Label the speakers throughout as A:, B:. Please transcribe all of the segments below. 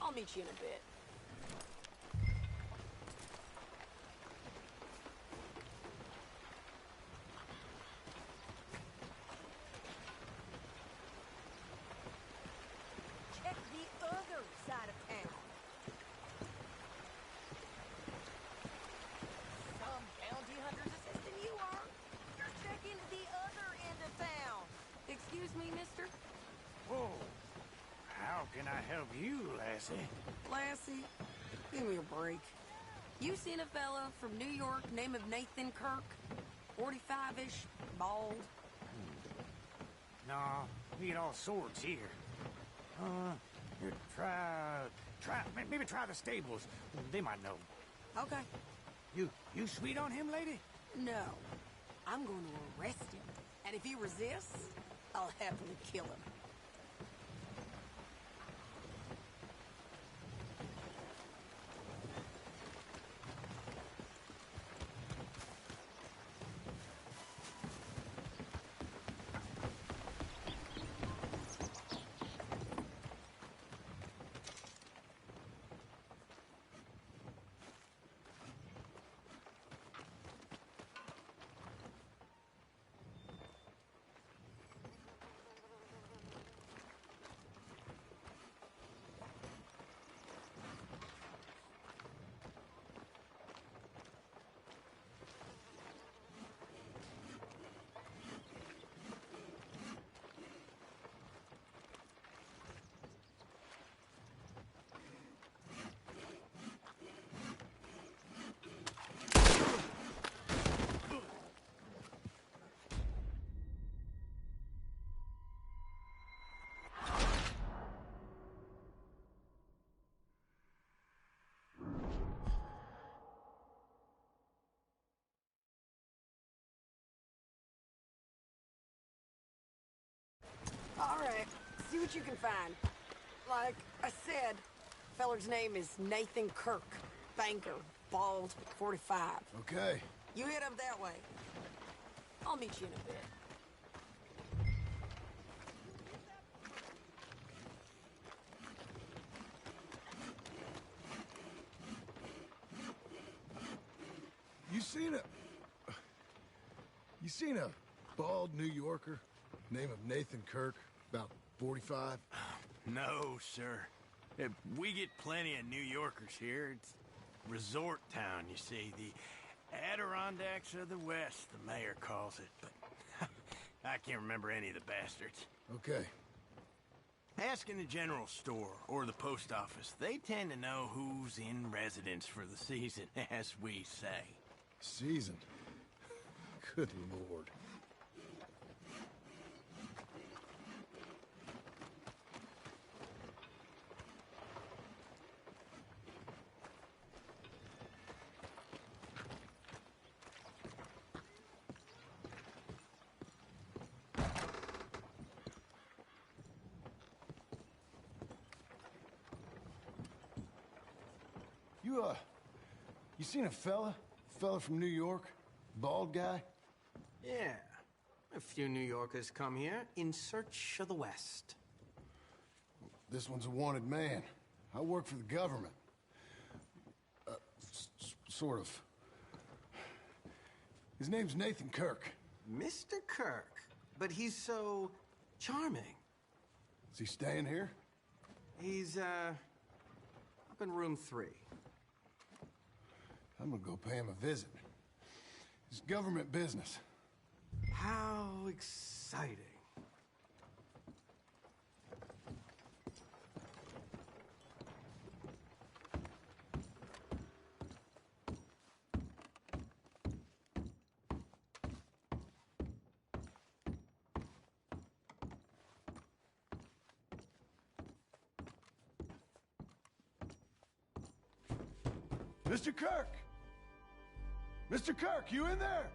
A: I'll meet you in a bit. Check the other side of town. Some bounty hunter's assistant you are. You're checking the other end of town. Excuse me, mister?
B: Whoa. How can I help you, Lassie?
A: Lassie, give me a break. You seen a fella from New York, name of Nathan Kirk? 45-ish, bald.
B: No, we get all sorts here. Here, maybe try the stables. They might know.
A: Okay.
B: You sweet on him, lady?
A: No. I'm going to arrest him. And if he resists, I'll happily kill him. All right, see what you can find. Like I said, feller's name is Nathan Kirk. Banker, bald, 45.
C: Okay.
A: You head up that way. I'll meet you in a bit.
C: You seen a bald New Yorker, name of Nathan Kirk, about 45?
D: No, sir. We get plenty of New Yorkers here. It's resort town, you see. The Adirondacks of the West, the mayor calls it. But I can't remember any of the bastards.
C: Okay.
D: Ask in the general store or the post office. They tend to know who's in residence for the season, as we say.
C: Season? Good Lord. You seen a fella from New York? Bald guy?
E: Yeah. A few New Yorkers come here in search of the West.
C: This one's a wanted man. I work for the government. Sort of. His name's Nathan Kirk.
E: Mr. Kirk? But he's so charming.
C: Is he staying here?
E: He's, up in room 3.
C: I'm gonna go pay him a visit. It's government business.
E: How exciting.
C: Mr. Kirk! Mr. Kirk, you in there?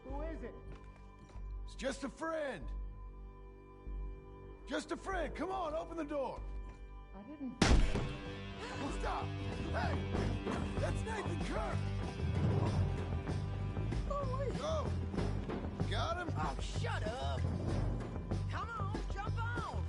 B: Who is it?
C: It's just a friend. Just a friend. Come on, open the door.
B: I didn't...
C: Oh, stop! Hey! That's Nathan Kirk!
A: Oh, wait.
C: Go! Got him?
A: Oh, shut up! Come on, jump on!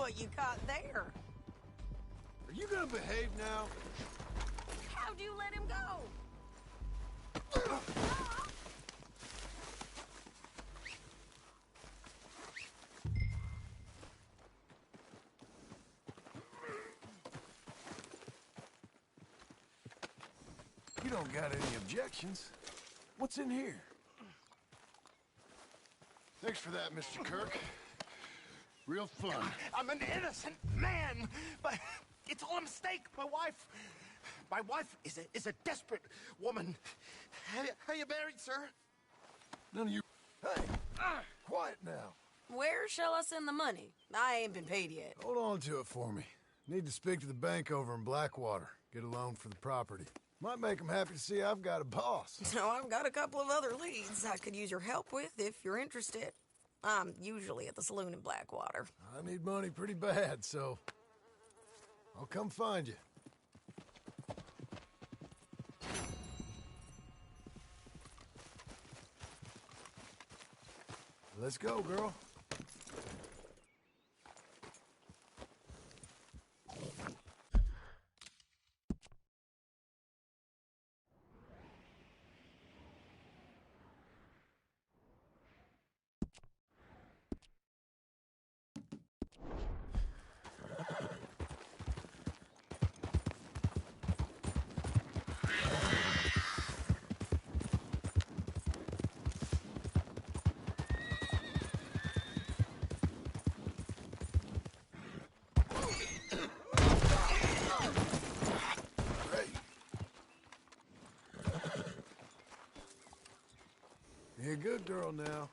A: what you got there.
C: Are you gonna behave now?
A: How'd you let him go?
C: You don't got any objections. What's in here? Thanks for that, Mr. Kirk. Real fun.
F: I'm an innocent man, but it's all a mistake. My wife is a desperate woman. Are you married, sir?
C: None of you... Hey, quiet now.
A: Where shall I send the money? I ain't been paid yet.
C: Hold on to it for me. Need to speak to the bank over in Blackwater. Get a loan for the property. Might make them happy to see I've got a boss.
A: So I've got a couple of other leads I could use your help with if you're interested. I'm usually at the saloon in Blackwater.
C: I need money pretty bad, so... I'll come find you. Let's go, girl. You're a good girl now.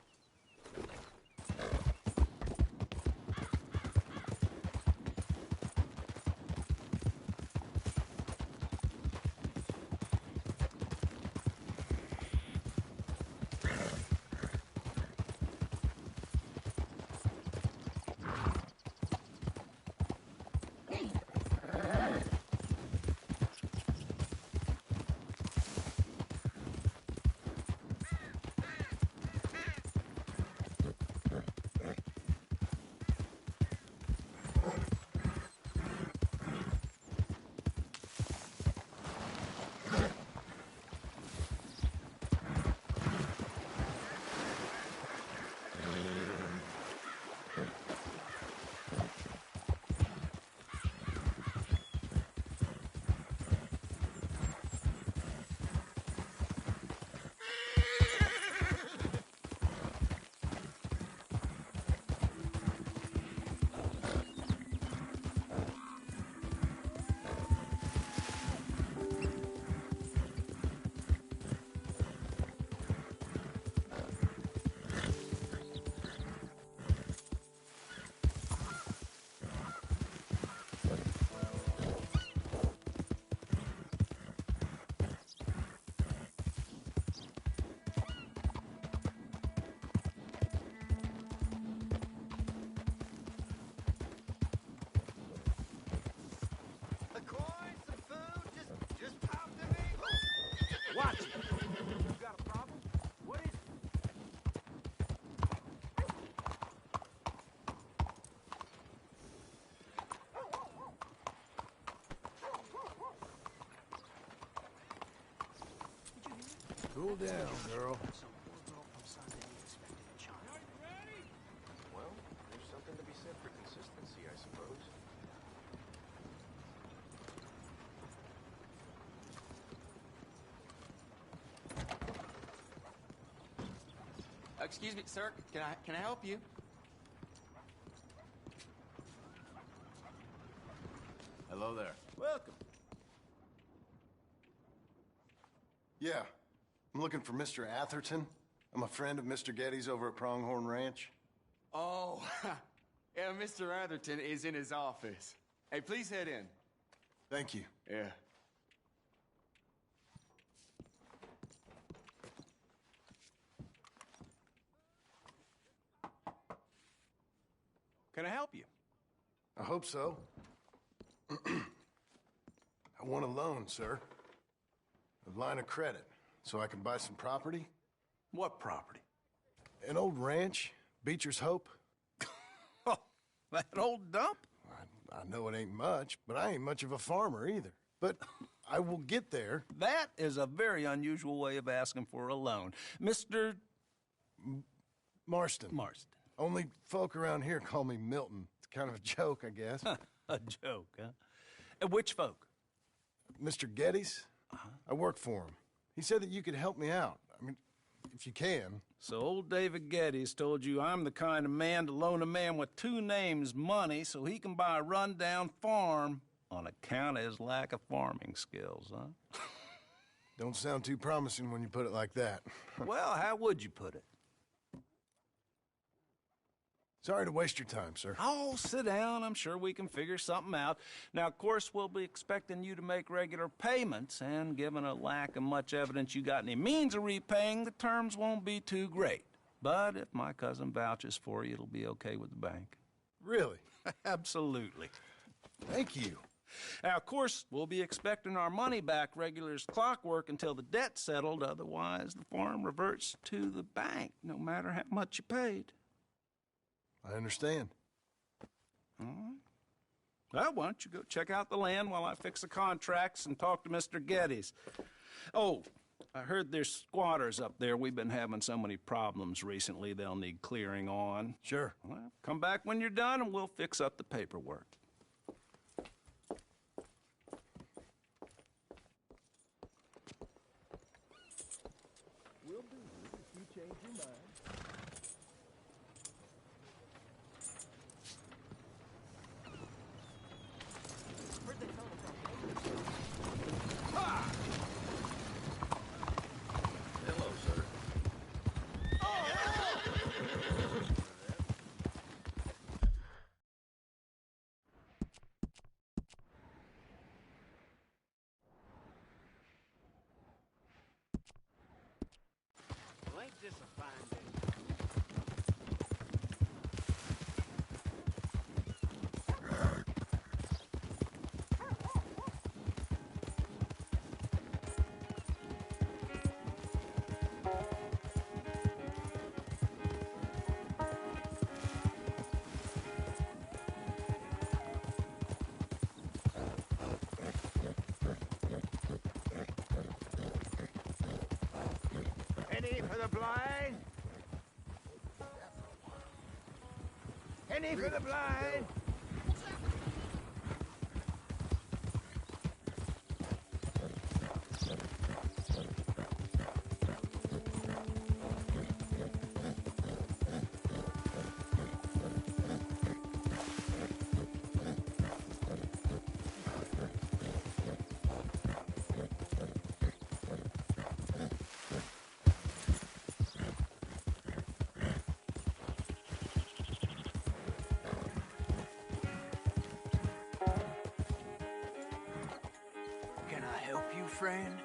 B: Watch it. You got a problem? What is it?
C: Cool down, girl.
F: Well, there's something to be said for consistency, I suppose.
G: Excuse me, sir. Can I help you?
C: Hello there.
G: Welcome.
C: Yeah, I'm looking for Mr. Atherton. I'm a friend of Mr. Getty's over at Pronghorn Ranch.
G: Oh, yeah, Mr. Atherton is in his office. Hey, please head in.
C: Thank you.
G: Yeah. Can I help you?
C: I hope so. I want a loan, sir. A line of credit, so I can buy some property.
G: What property?
C: An old ranch, Beecher's Hope.
H: That old dump?
C: I know it ain't much, but I ain't much of a farmer either. But I will get there.
H: That is a very unusual way of asking for a loan. Mr.
C: Marston.
H: Marston.
C: Only folk around here call me Milton. It's kind of a joke, I guess.
H: A joke, huh? And which folk?
C: Mr. Geddes? I work for him. He said that you could help me out. I mean, if you can.
H: So old David Geddes told you I'm the kind of man to loan a man with two names money so he can buy a rundown farm on account of his lack of farming skills, huh?
C: Don't sound too promising when you put it like that.
H: Well, how would you put it?
C: Sorry to waste your time, sir.
H: Oh, sit down. I'm sure we can figure something out. Now, of course, we'll be expecting you to make regular payments, and given a lack of much evidence you got any means of repaying, the terms won't be too great. But if my cousin vouches for you, it'll be okay with the bank.
C: Really?
H: Absolutely.
C: Thank you.
H: Now, of course, we'll be expecting our money back regular as clockwork until the debt's settled. Otherwise, the farm reverts to the bank, no matter how much you paid.
C: I understand.
H: All right. Well, why don't you go check out the land while I fix the contracts and talk to Mr. Geddes. Oh, I heard there's squatters up there. We've been having so many problems recently, they'll need clearing on.
C: Sure.
H: Well, come back when you're done and we'll fix up the paperwork. We'll do it if you change your mind.
C: Hello, sir.
B: Well, ain't this a fine day? Penny for the blind. Penny for the blind. Can I help you, friend?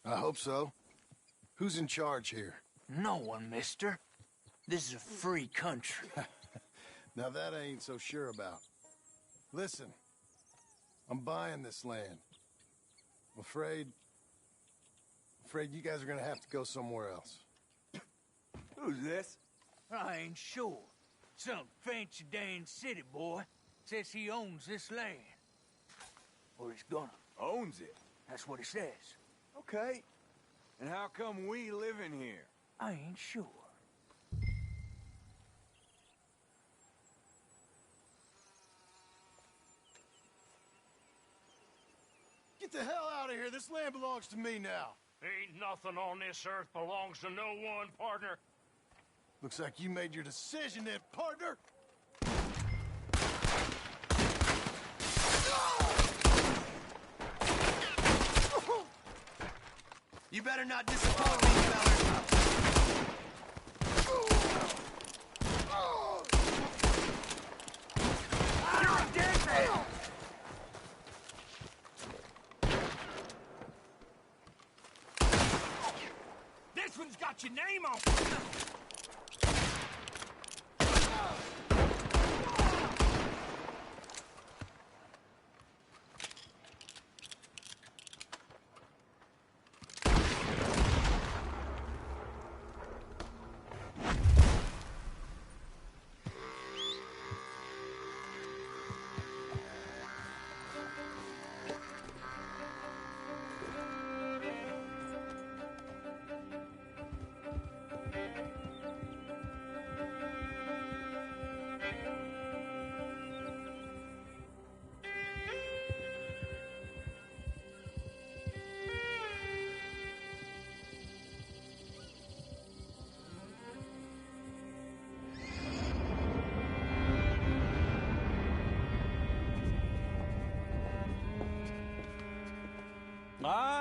C: I hope so. Who's in charge here?
I: No one, mister. This is a free country.
C: Now that I ain't so sure about. Listen, I'm buying this land. I'm afraid you guys are gonna have to go somewhere else.
I: Who's this?
B: I ain't sure. Some fancy Dan city boy says he owns this land. Or he's gonna.
I: Owns it.
B: That's what he says.
I: Okay. And how come we live in here?
B: I ain't sure.
C: Get the hell out of here. This land belongs to me now.
J: Ain't nothing on this earth belongs to no one, partner.
C: Looks like you made your decision then, partner.
F: You better not disappoint me, fella.
B: You're a dead man! This one's got your name on it!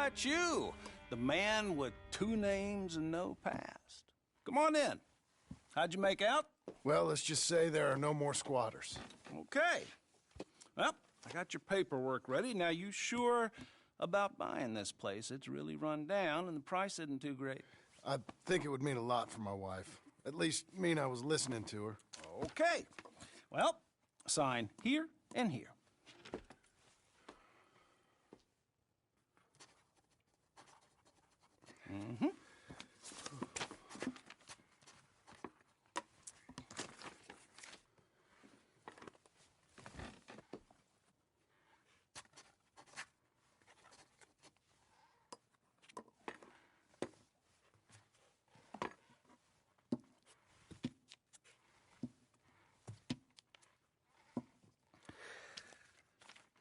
H: got you, the man with 2 names and no past. Come on in. How'd you make out?
C: Well, let's just say there are no more squatters.
H: Okay. Well, I got your paperwork ready. Now, you sure about buying this place? It's really run down, and the price isn't too great.
C: I think it would mean a lot for my wife. At least mean I was listening to her.
H: Okay. Well, sign here and here. Mm-hmm.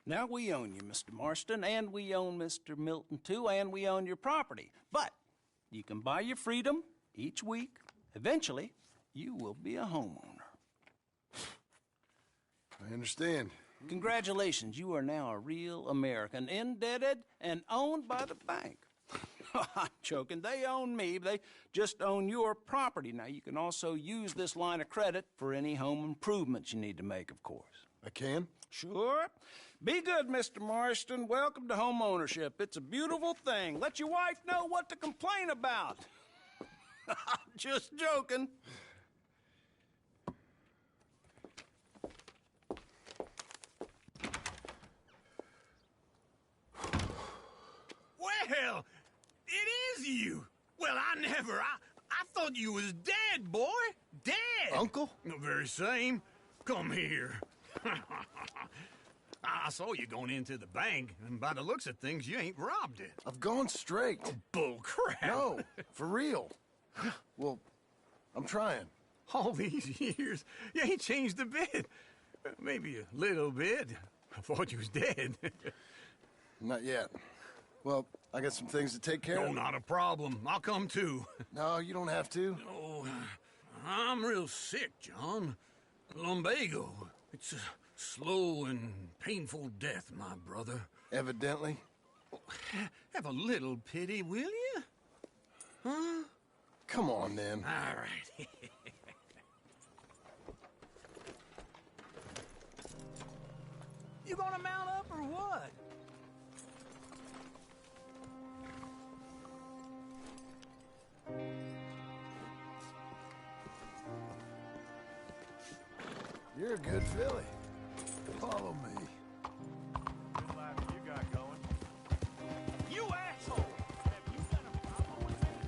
H: Now, we own you, Mr. Marston, and we own Mr. Milton, too, and we own your property. But you can buy your freedom each week. Eventually, you will be a homeowner.
C: I understand.
H: Congratulations, you are now a real American, indebted and owned by the bank. I'm joking. They own me. They just own your property. Now, you can also use this line of credit for any home improvements you need to make, of course.
C: I can?
H: Sure. Be good, Mr. Marston. Welcome to home ownership. It's a beautiful thing. Let your wife know what to complain about. Just joking.
D: Well, it is you. Well, I thought you was dead, boy. Dead.
C: Uncle?
D: The very same. Come here. I saw you going into the bank, and by the looks of things, you ain't robbed it.
C: I've gone straight.
D: Oh, bull crap.
C: No, for real. Well, I'm trying.
D: All these years, you ain't changed a bit. Maybe a little bit. I thought you was dead.
C: Not yet. Well, I got some things to take care
D: No,
C: of.
D: not a problem. I'll come too.
C: No, you don't have to.
D: Oh, I'm real sick, John. Lumbago. It's a slow and painful death, my brother.
C: Evidently.
D: Have a little pity, will you? Huh?
C: Come on, then.
D: All right. You gonna mount up or what?
C: You're a good filly. Follow me.
J: Good life you got going.
D: You asshole! Have you got a problem with that?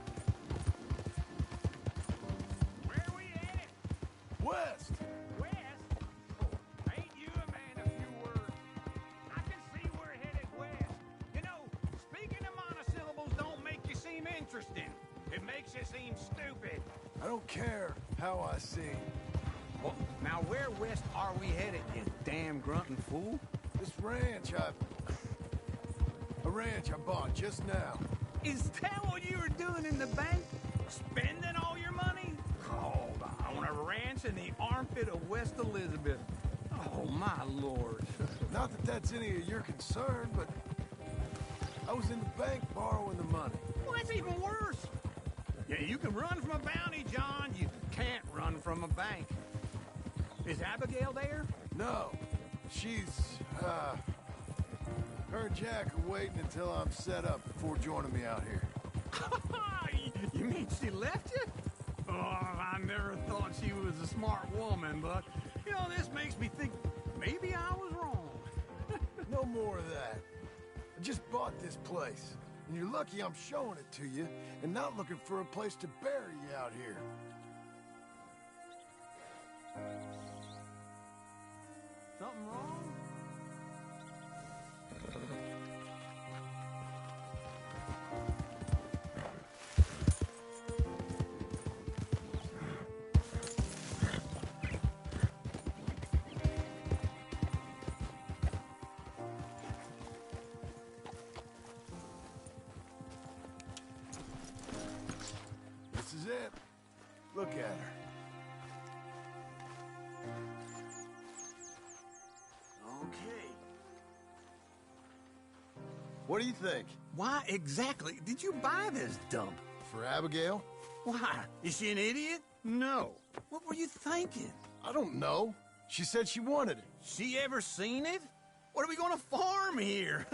D: Where are we headed?
C: West!
D: West? Oh, ain't you a man of few words? I can see we're headed west. You know, speaking of monosyllables don't make you seem interesting. It makes you seem stupid.
C: I don't care how I see.
D: Well, now where west are we headed, you damn grunting fool?
C: This ranch I bought just now.
D: Is that what you were doing in the bank? Spending all your money? Oh, on a ranch in the armpit of West Elizabeth. Oh, my lord.
C: Not that that's any of your concern, but I was in the bank borrowing the money.
D: Well, that's even worse. Yeah, you can run from a bounty, John. You can't run from a bank. Is Abigail there?
C: No, she's, her and Jack are waiting until I'm set up before joining me out here.
D: You mean she left you? Oh, I never thought she was a smart woman, but, you know, this makes me think maybe I was wrong.
C: No more of that. I just bought this place, and you're lucky I'm showing it to you and not looking for a place to bury you out here.
D: Something wrong?
C: This is it. Look at her.
D: Okay.
C: What do you think?
D: Why exactly did you buy this dump?
C: For Abigail?
D: Why? Is she an idiot? No. What were you thinking?
C: I don't know. She said she wanted it.
D: She ever seen it? What are we gonna farm here?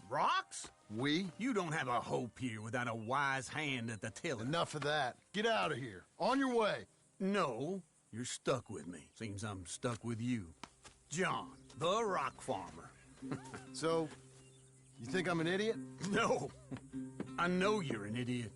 D: Rocks?
C: We?
D: You don't have a hope here without a wise hand at the tiller.
C: Enough of that. Get out of here. On your way.
D: No, you're stuck with me. Seems I'm stuck with you. John, the rock farmer.
C: So, you think I'm an idiot?
D: No. I know you're an idiot.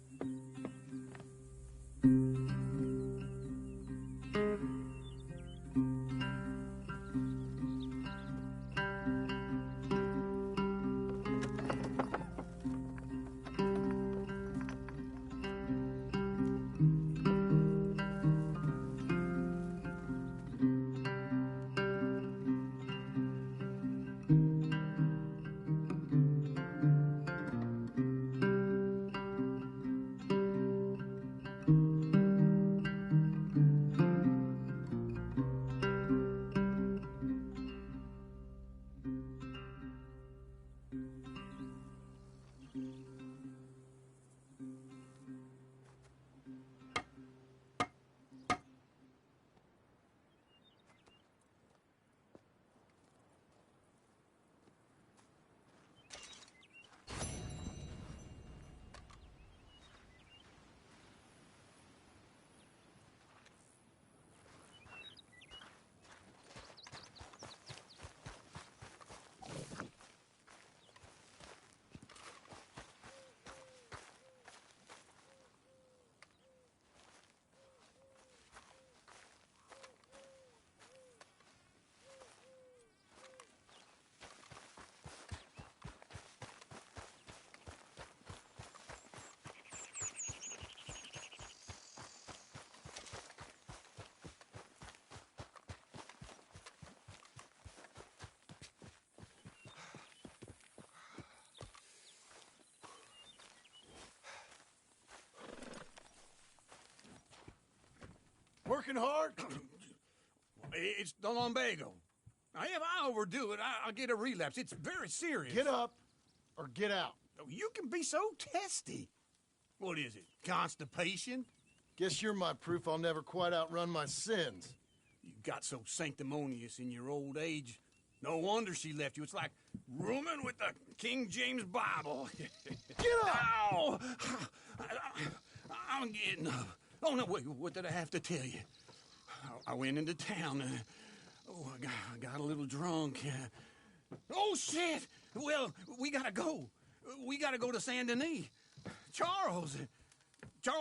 C: Working hard?
D: It's the lumbago. Now, if I overdo it, I'll get a relapse. It's very serious.
C: Get up or get out.
D: You can be so testy. What is it, constipation?
C: Guess you're my proof I'll never quite outrun my sins.
D: You got so sanctimonious in your old age. No wonder she left you. It's like rooming with the King James Bible.
C: Get up!
D: Ow! I'm getting up. Oh, no, wait, what did I have to tell you? I went into town. I got a little drunk. Oh, shit! Well, we gotta go. We gotta go to Saint Denis. Charles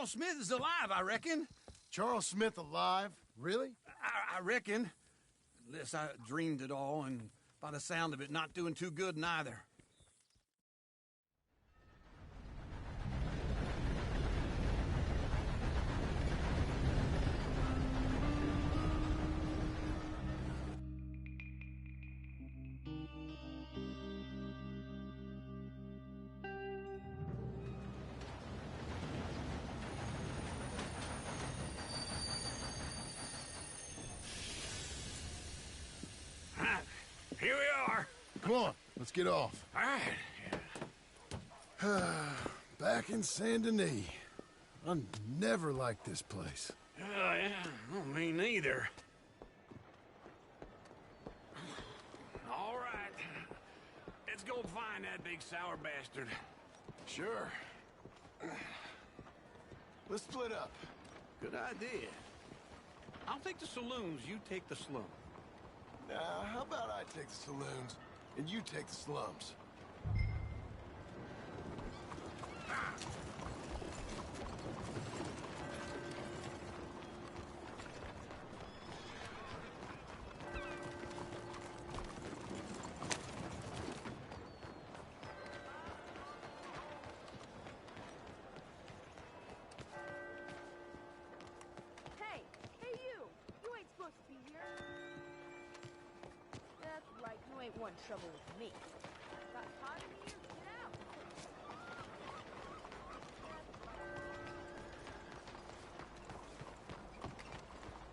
D: Smith is alive, I reckon.
C: Charles Smith alive? Really?
D: I reckon. Unless I dreamed it all, and by the sound of it, not doing too good neither. Here we are.
C: Come on, let's get off.
D: All right.
C: Back in Saint Denis. I never liked this place.
D: Yeah, well, me neither. All right. Let's go find that big sour bastard.
C: Sure. Let's split up.
D: Good idea. I'll take the saloons, you take the slum.
C: Now, how about I take the saloons, and you take the slums?
K: Hey, you! You ain't supposed to be here. That's right, you ain't one trouble with me. Got caught in here? Get out!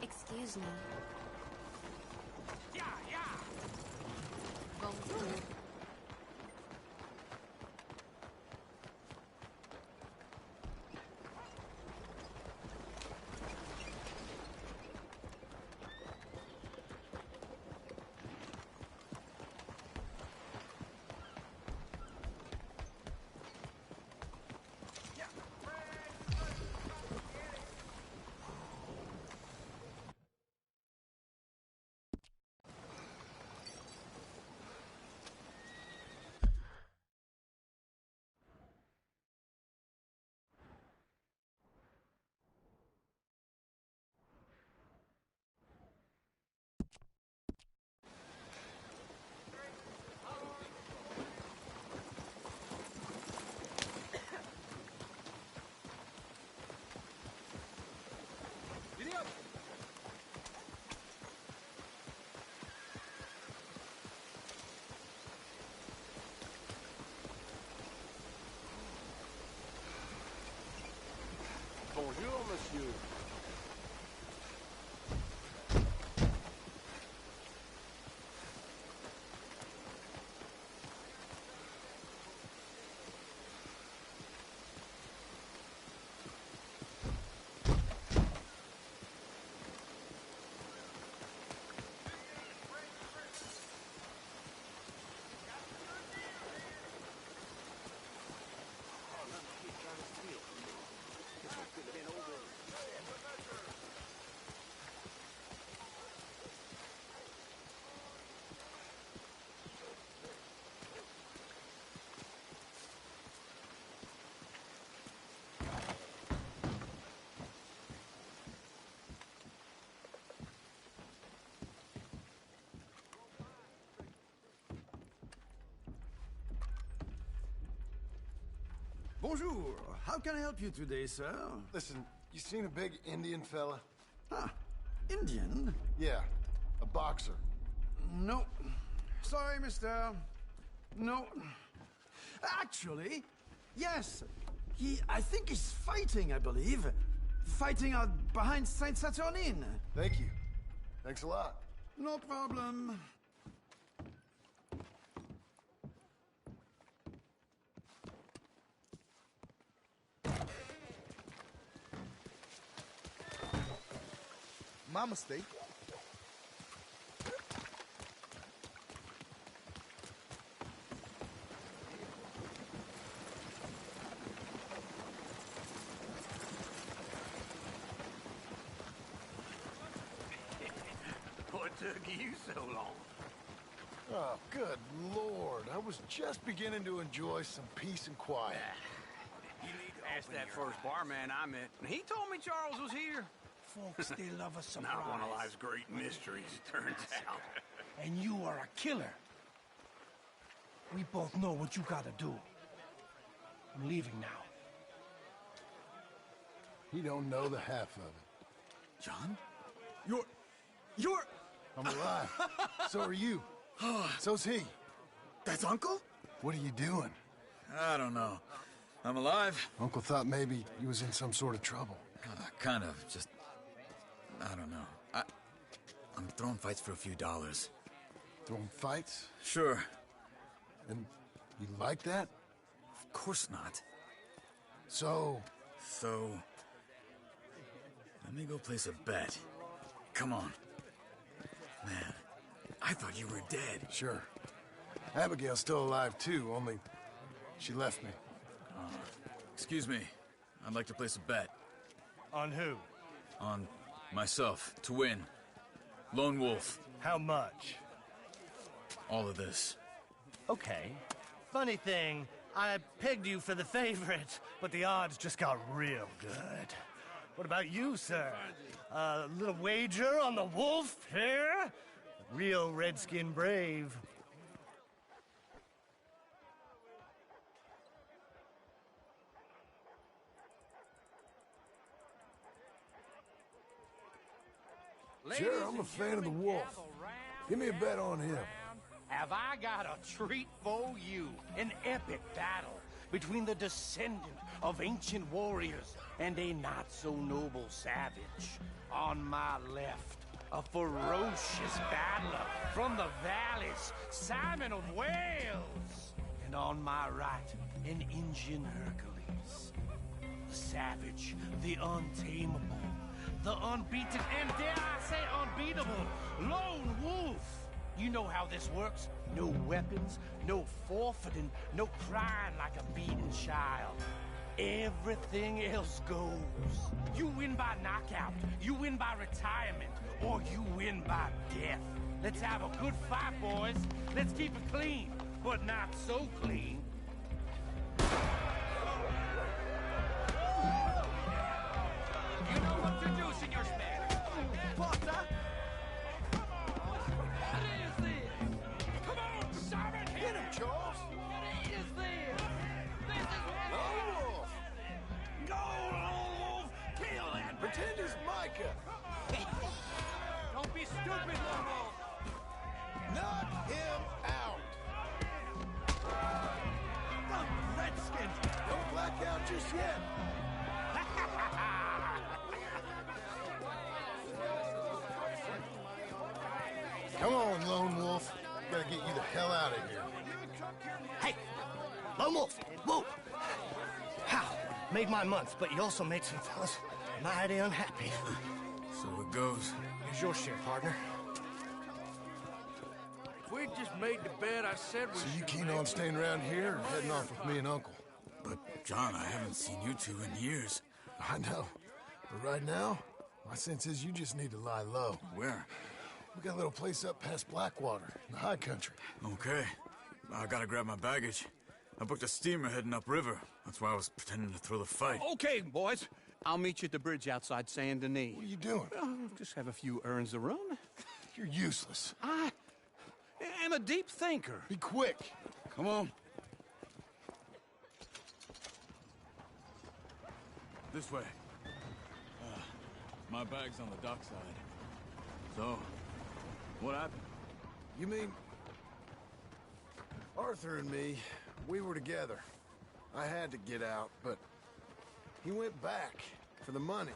L: Excuse me.
D: Yeah.
L: Bonjour.
M: Bonjour. How can I help you today, sir?
C: Listen, you seen a big Indian fella?
M: Ah, Indian?
C: Yeah, a boxer.
M: No. Sorry, mister. No. Actually, yes. I think he's fighting, I believe. Fighting out behind Saint Saturnine.
C: Thank you. Thanks a lot.
M: No problem.
F: My mistake.
D: What took you so long?
C: Oh, good Lord. I was just beginning to enjoy some peace and quiet.
G: Asked that first barman I met, and he told me Charles was here.
B: Folks, they love a surprise.
D: Not one of life's great mysteries, it turns out.
B: And you are a killer. We both know what you gotta do. I'm leaving now.
C: He don't know the half of it.
M: John? You're...
C: I'm alive. So are you. So's he.
M: That's Uncle?
C: What are you doing?
M: I don't know. I'm alive.
C: Uncle thought maybe he was in some sort of trouble.
M: Kind of. Just... I don't know. I'm throwing fights for a few dollars.
C: Throwing fights?
M: Sure.
C: And you like that?
M: Of course not.
C: So,
M: let me go place a bet. Come on. Man, I thought you were dead.
C: Sure. Abigail's still alive too, only she left me.
M: Excuse me. I'd like to place a bet.
B: On who?
M: On myself, to win. Lone Wolf.
B: How much?
M: All of this.
B: Okay. Funny thing, I pegged you for the favorite, but the odds just got real good. What about you, sir? A little wager on the wolf here? Real redskin brave.
C: Sure, I'm a fan of the wolf. Give me a bet on him.
B: Have I got a treat for you? An epic battle between the descendant of ancient warriors and a not-so-noble savage. On my left, a ferocious battler from the valleys, Simon of Wales. And on my right, an Indian Hercules. The savage, the untamable, the unbeaten, and dare I say unbeatable, Lone Wolf. You know how this works. No weapons, no forfeiting, no crying like a beaten child. Everything else goes. You win by knockout, you win by retirement, or you win by death. Let's have a good fight, boys. Let's keep it clean, but not so clean. You know what to do, Senor Smith. Potter! What is this? Come on, Simon! Hit him, Charles! What is this? This is Lone Wolf! Go, Lone Wolf! Kill that
C: Pretend he's Micah.
B: Don't be stupid, Lone Wolf!
C: Knock him out.
B: Redskins!
C: Don't black out just yet. Come on, Lone Wolf. Gotta get you the hell out of here.
B: Hey! Lone Wolf! Whoa! How? Made my month, but you also made some fellas mighty unhappy.
M: So it goes.
B: Here's your share, partner.
D: If we just made the bet I said we
C: So you
D: should
C: keen
D: make,
C: on staying around here or heading off with me and Uncle?
M: But, John, I haven't seen you two in years.
C: I know. But right now, my sense is you just need to lie low.
M: Where?
C: We got a little place up past Blackwater, in the high country.
M: Okay. I gotta grab my baggage. I booked a steamer heading upriver. That's why I was pretending to throw the fight.
E: Okay, boys. I'll meet you at the bridge outside Saint Denis.
C: What are you doing?
E: Just have a few errands to run.
C: You're useless.
E: I am a deep thinker.
C: Be quick.
M: Come on. This way. My bag's on the dockside. So, what happened?
C: You mean... Arthur and me, we were together. I had to get out, but... he went back for the money.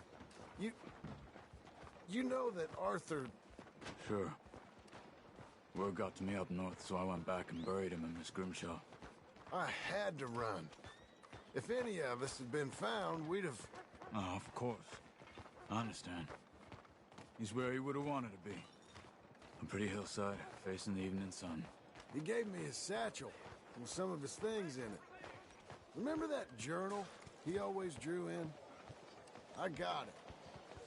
C: You know that Arthur...
M: Sure. Word got to me up north, so I went back and buried him in Miss Grimshaw.
C: I had to run. If any of us had been found, we'd have...
M: Oh, of course. I understand. He's where he would have wanted to be. A pretty hillside, facing the evening sun.
C: He gave me his satchel with some of his things in it. Remember that journal he always drew in? I got it.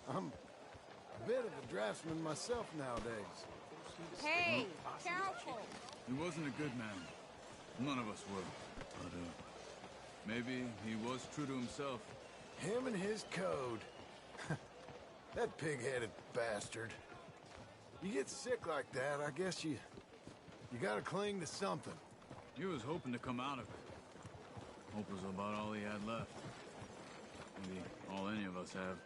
C: I'm a bit of a draftsman myself nowadays.
K: Hey, careful!
M: He wasn't a good man. None of us were. But, maybe he was true to himself.
C: Him and his code. That pig-headed bastard. You get sick like that, I guess you gotta cling to something.
M: He was hoping to come out of it. Hope was about all he had left. Maybe all any of us have.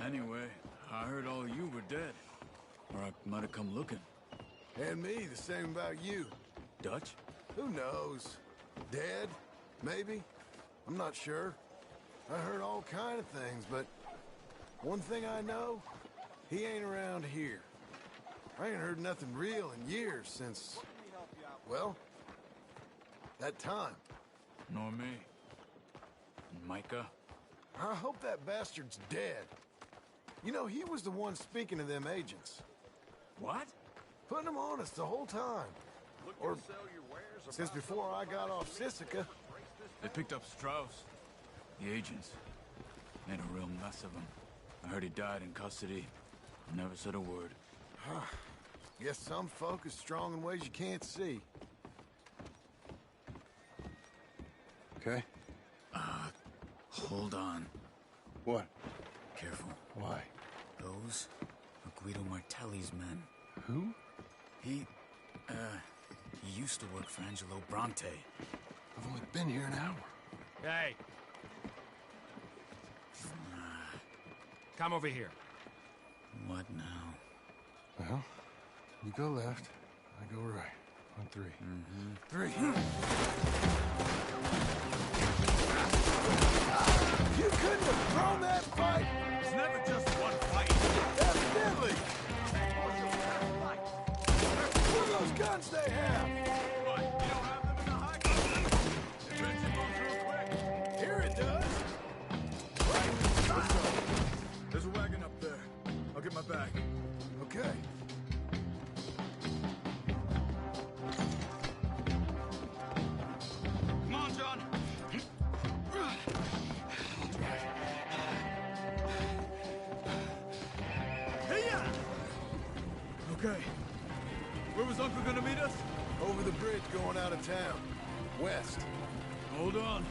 M: Anyway, I heard all you were dead. Or I might have come looking.
C: And me, the same about you.
M: Dutch?
C: Who knows? Dead? Maybe? I'm not sure. I heard all kind of things, but... one thing I know, he ain't around here. I ain't heard nothing real in years since... well, that time.
M: Nor me. And Micah?
C: I hope that bastard's dead. You know, he was the one speaking to them agents.
M: What?
C: Putting them on us the whole time. Or since before I got off Sisika.
M: They picked up Strauss. The agents. Made a real mess of him. I heard he died in custody. Never said a word.
C: Guess some folk is strong in ways you can't see. Okay?
M: Hold on.
C: What?
M: Careful.
C: Why?
M: Those are Guido Martelli's men.
C: Who?
M: He used to work for Angelo Bronte.
C: I've only been here an hour.
J: Hey. Come over here.
M: What now?
C: Well, you go left, I go right. On three. Three. You couldn't have thrown that fight!
D: It's never just one fight.
C: Evidently! Look at those guns they have!
D: But you don't have them in the high ground. It makes it moves real quick.
C: Here it does!
M: Let's go. There's a wagon up there. I'll get my bag.
C: Okay.
D: Come on, John.
M: Okay. Where was Uncle gonna meet us?
C: Over the bridge going out of town. West.
M: Hold on.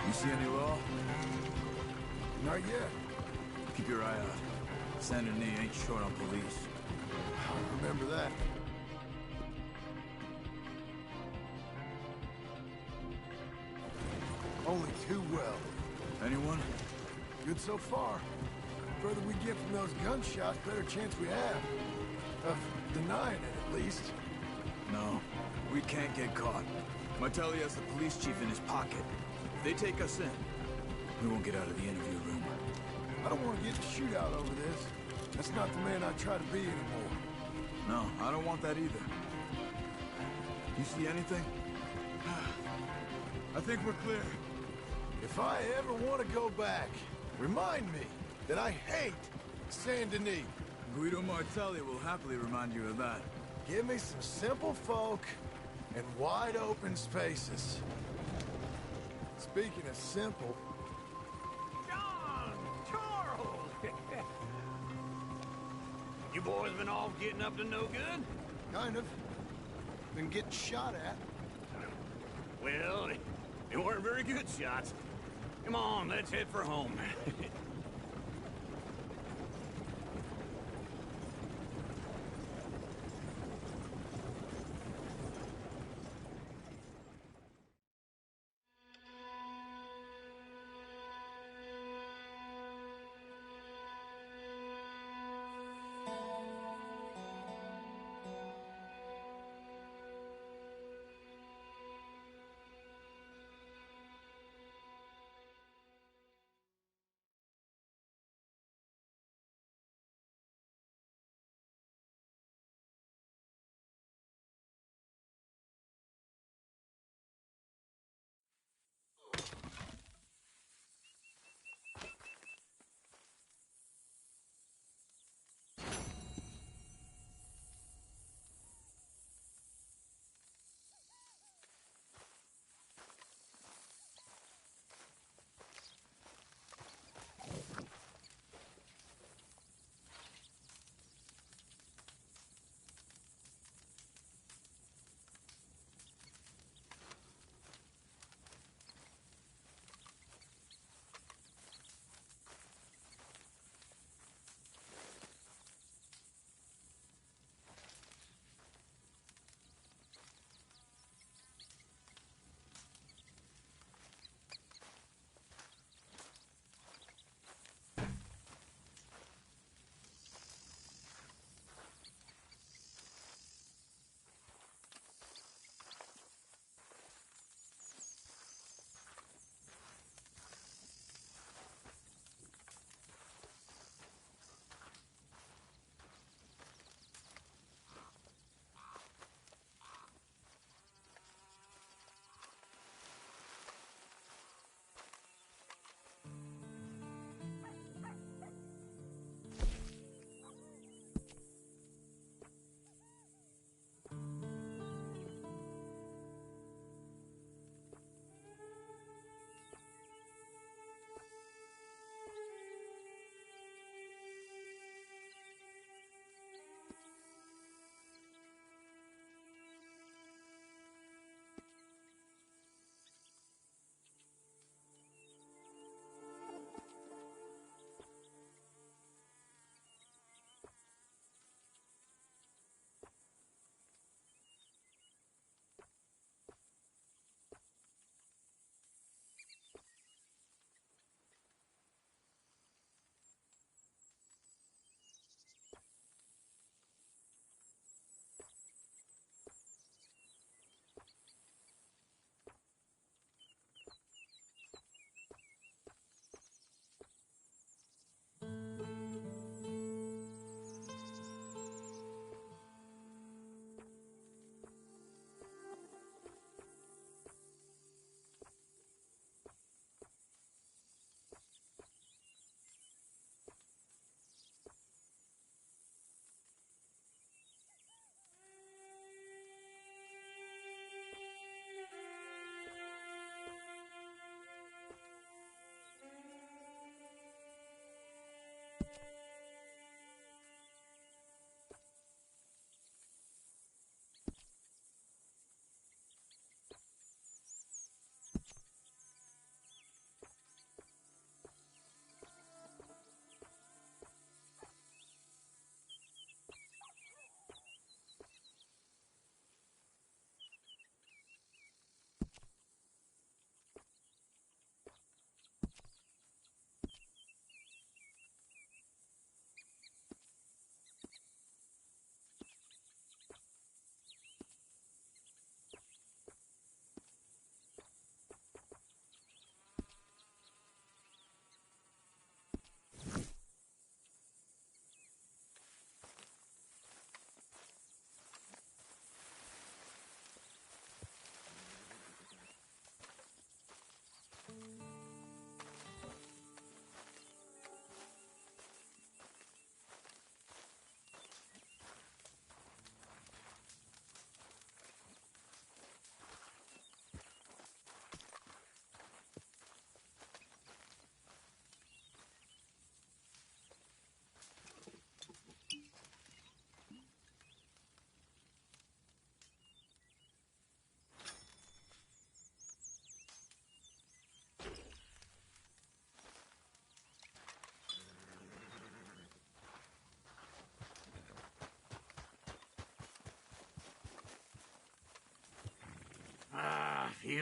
M: You see any law?
C: Not yet.
M: Keep your eye out. Saint Denis ain't short on police.
C: Remember that. Only too well.
M: Anyone?
C: Good so far. The further we get from those gunshots, better chance we have. Of denying it, at least.
M: No, we can't get caught. Martelli has the police chief in his pocket. If they take us in, we won't get out of the interview room.
C: I don't want to get in a shootout over this. That's not the man I try to be anymore.
M: No, I don't want that either. You see anything? I think we're clear.
C: If I ever want to go back, remind me that I hate Saint Denis.
M: Guido Martelli will happily remind you of that.
C: Give me some simple folk and wide open spaces. Speaking of simple...
D: John! Charles! You boys been all getting up to no good?
C: Kind of. Been getting shot at.
D: Well, they weren't very good shots. Come on, let's head for home.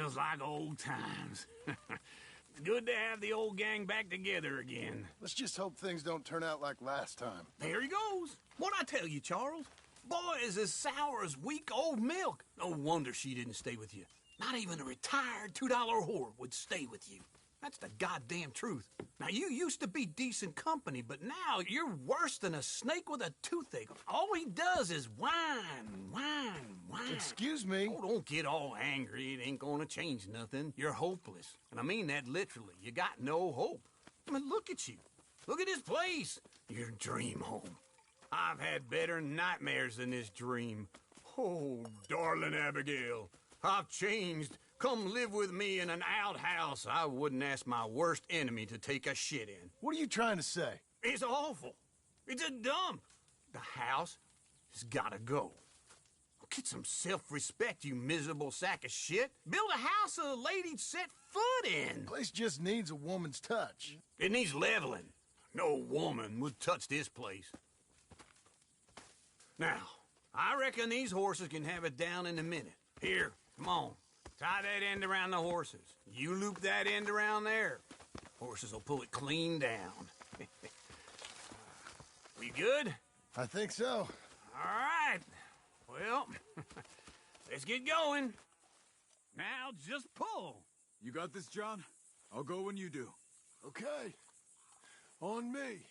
D: Sounds like old times. Good to have the old gang back together again.
C: Let's just hope things don't turn out like last time.
D: There he goes. What'd I tell you, Charles? Boy is as sour as week-old milk. No wonder she didn't stay with you. Not even a retired $2 whore would stay with you. That's the goddamn truth. Now, you used to be decent company, but now you're worse than a snake with a toothache. All he does is whine.
C: Excuse me?
D: Oh, don't get all angry. It ain't gonna change nothing. You're hopeless. And I mean that literally. You got no hope. I mean, look at you. Look at this place. Your dream home. I've had better nightmares than this dream. Oh, darling Abigail, I've changed. Come live with me in an outhouse I wouldn't ask my worst enemy to take a shit in.
C: What are you trying to say?
D: It's awful. It's a dump. The house has gotta go. Get some self-respect, you miserable sack of shit. Build a house a lady'd set foot in.
C: The place just needs a woman's touch.
D: It needs leveling. No woman would touch this place. Now, I reckon these horses can have it down in a minute. Here, come on. Tie that end around the horses. You loop that end around there. Horses will pull it clean down. We good?
C: I think so.
D: All right. Well, let's get going. Now just pull.
M: You got this, John? I'll go when you do.
C: Okay. On me.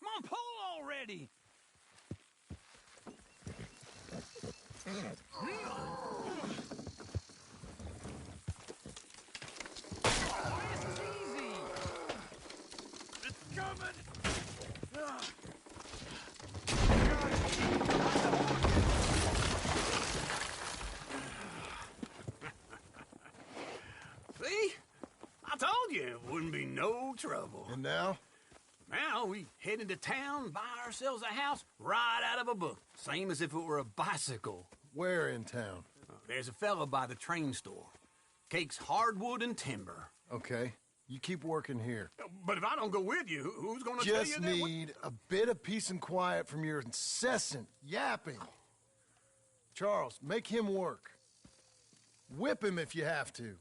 D: Come on, pull already. This is easy. It's coming. See? I told you it wouldn't be no trouble.
C: And now?
D: Now we head into town, buy ourselves a house right out of a book. Same as if it were a bicycle.
C: Where in town?
D: There's a fella by the train store. Cakes hardwood and timber.
C: Okay. You keep working here.
D: But if I don't go with you, who's gonna tell you that?
C: Just need a bit of peace and quiet from your incessant yapping. Charles, make him work. Whip him if you have to.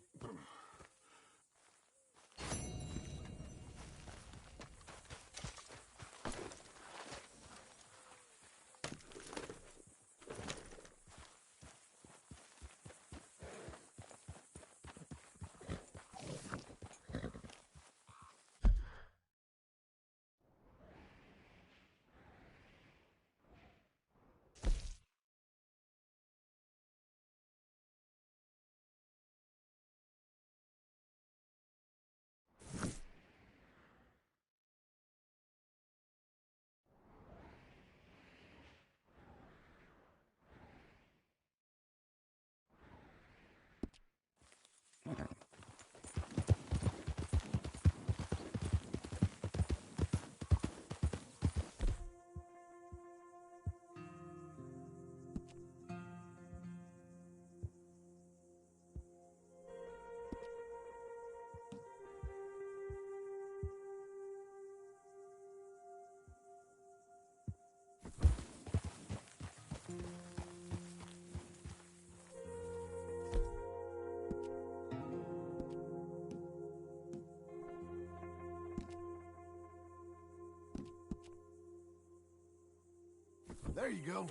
C: There you go.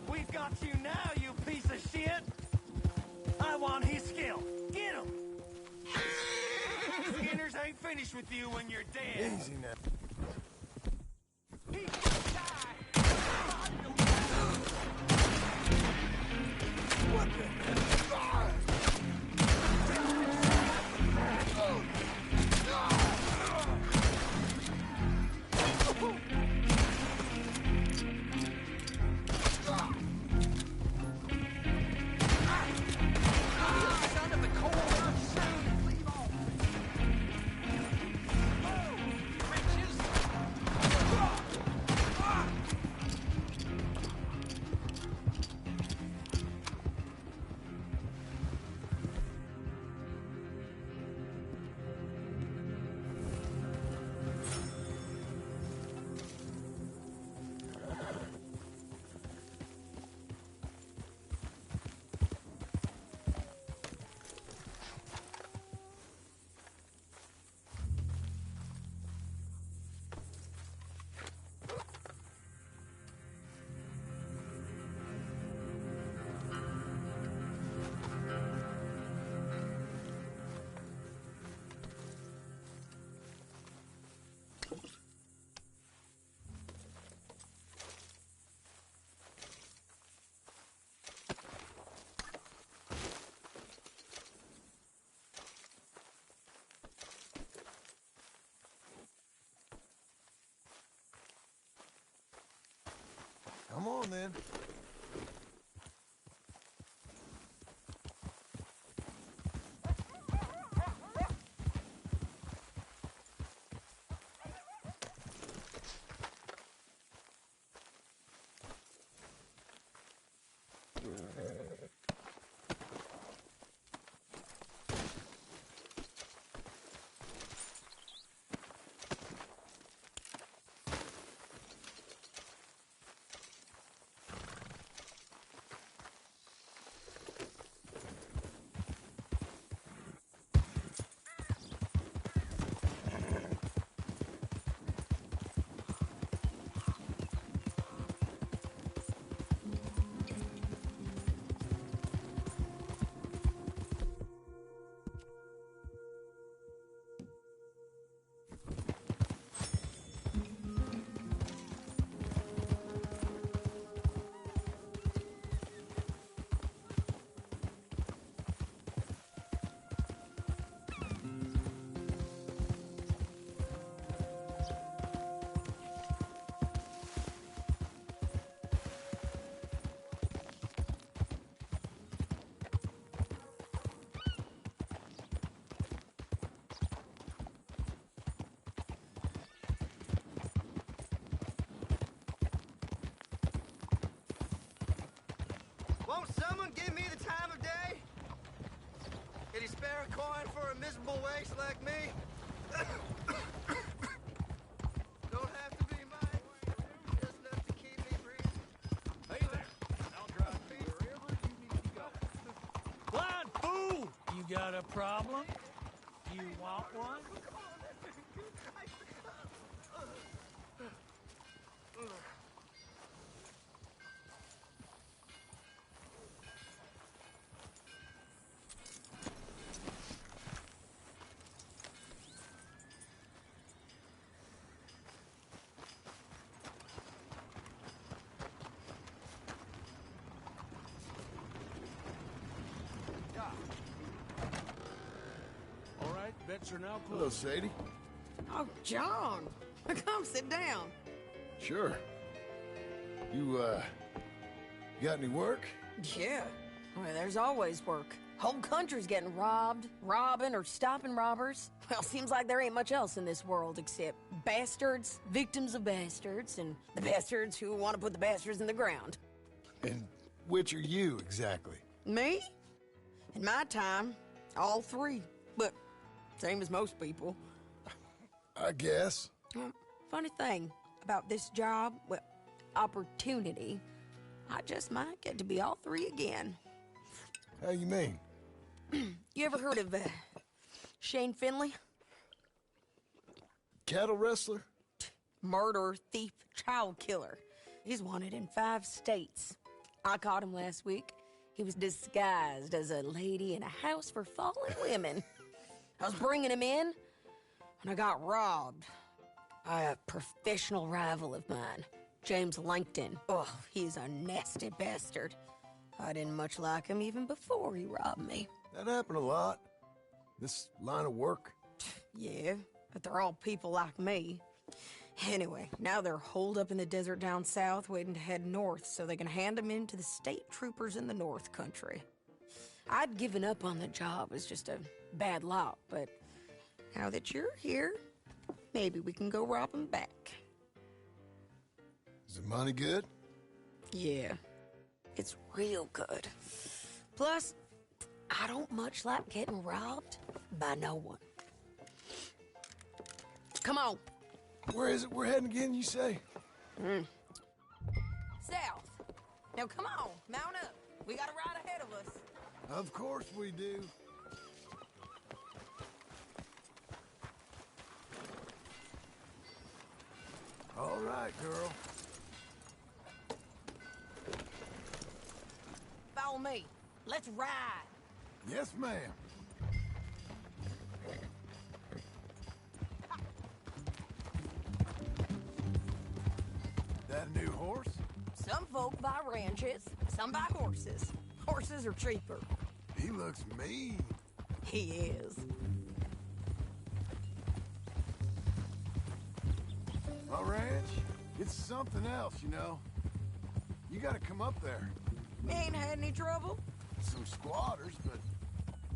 B: We've got you now, you piece of shit! I want his skill. Get him! Skinners ain't finished with you when you're dead.
C: Easy now.
D: Riches
C: on then.
N: Won't someone give me the time of day? Can you spare a coin for a miserable waste like me? Don't have to be mine, just enough to keep me breathing.
J: Hey there. I'll drive you wherever you need to go. Blind fool! You got a problem? You want one? All right, bets are now
C: Hello,
J: closed.
C: Sadie.
A: Oh, John. Come sit down.
C: Sure. You got any work?
A: Yeah. Well, there's always work. Whole country's getting robbed, robbing, or stopping robbers. Well, seems like there ain't much else in this world except bastards, victims of bastards, and the bastards who want to put the bastards in the ground.
C: And which are you, exactly?
A: Me? In my time, all three. But same as most people.
C: I guess.
A: Funny thing about this job, well, opportunity, I just might get to be all three again.
C: How you mean?
A: You ever heard of Shane Finley?
C: Cattle wrestler?
A: Murderer, thief, child killer. He's wanted in 5 states. I caught him last week. He was disguised as a lady in a house for fallen women. I was bringing him in when I got robbed by a professional rival of mine, James Langton. Oh, he's a nasty bastard. I didn't much like him even before he robbed me.
C: That happened a lot. This line of work.
A: Yeah, but they're all people like me. Anyway, now they're holed up in the desert down south waiting to head north so they can hand them in to the state troopers in the north country. I'd given up on the job as just a bad lot, but now that you're here, maybe we can go rob them back.
C: Is the money good?
A: Yeah, it's real good. Plus, I don't much like getting robbed by no one. Come on.
C: Where is it we're heading again, you say?
A: South. Now come on, mount up. We got a ride ahead of us.
C: Of course we do. All right, girl.
A: Follow me. Let's ride.
C: Yes, ma'am. That a new horse?
A: Some folk buy ranches, some buy horses. Horses are cheaper.
C: He looks mean.
A: He is.
C: My ranch, it's something else, you know. You gotta come up there.
A: Ain't had any trouble?
C: Some squatters, but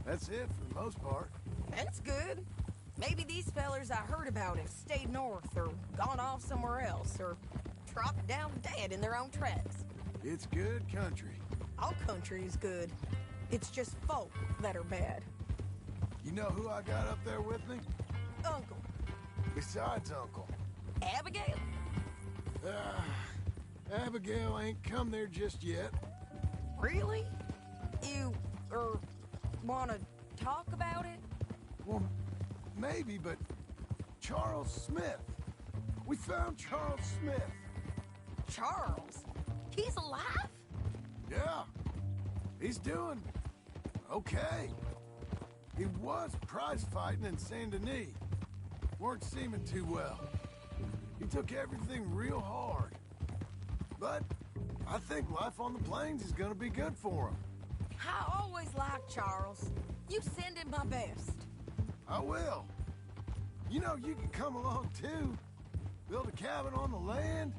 C: that's it for the most part.
A: That's good. Maybe these fellers I heard about have stayed north or gone off somewhere else or dropped down dead in their own tracks.
C: It's good country.
A: All country is good. It's just folk that are bad.
C: You know who I got up there with me?
A: Uncle.
C: Besides Uncle.
A: Abigail?
C: Abigail ain't come there just yet.
A: Really? You, wanna talk about it?
C: Well, maybe, but Charles Smith. We found Charles Smith.
A: Charles? He's alive?
C: Yeah. He's doing okay. He was prize fighting in Saint Denis. Weren't seeming too well. He took everything real hard. But I think life on the plains is gonna be good for him.
A: I always liked Charles. You send him my best.
C: I will. You know, you can come along too. Build a cabin on the land.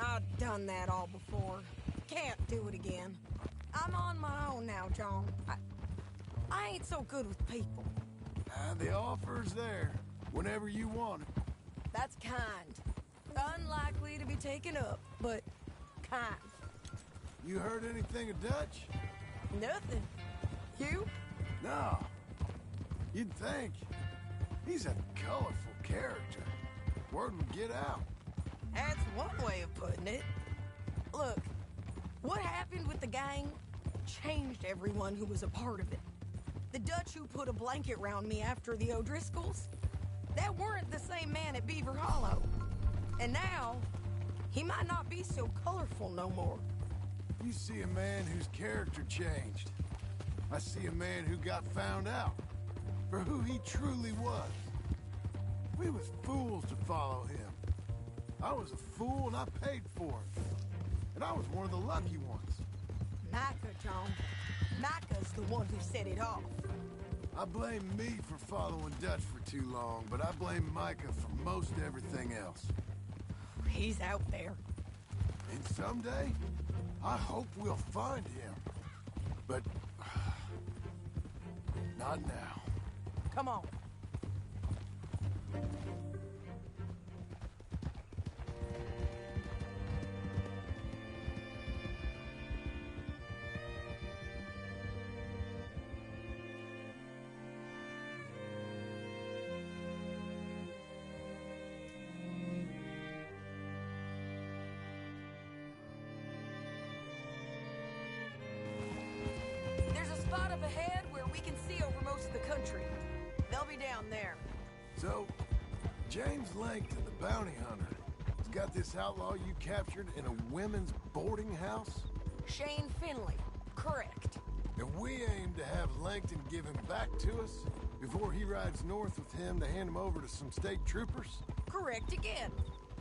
A: I've done that all before. Can't do it again. I'm on my own now, John. I ain't so good with people.
C: The offer's there, whenever you want it.
A: That's kind. Unlikely to be taken up, but kind.
C: You heard anything of Dutch?
A: Nothing. You?
C: No. You'd think. He's a colorful character. Word would get out.
A: That's one way of putting it. Look, what happened with the gang changed everyone who was a part of it. The Dutch who put a blanket round me after the O'Driscolls, that weren't the same man at Beaver Hollow. And now, he might not be so colorful no more.
C: You see a man whose character changed. I see a man who got found out for who he truly was. We was fools to follow him. I was a fool and I paid for it. And I was one of the lucky ones.
A: Micah, John. Micah's the one who set it off.
C: I blame me for following Dutch for too long, but I blame Micah for most everything else.
A: He's out there.
C: And someday, I hope we'll find him. But not now.
A: Come on. Spot up ahead where we can see over most of the country. They'll be down there.
C: So, James Langton, the bounty hunter, has got this outlaw you captured in a women's boarding house?
A: Shane Finley, correct.
C: And we aim to have Langton give him back to us before he rides north with him to hand him over to some state troopers?
A: Correct again.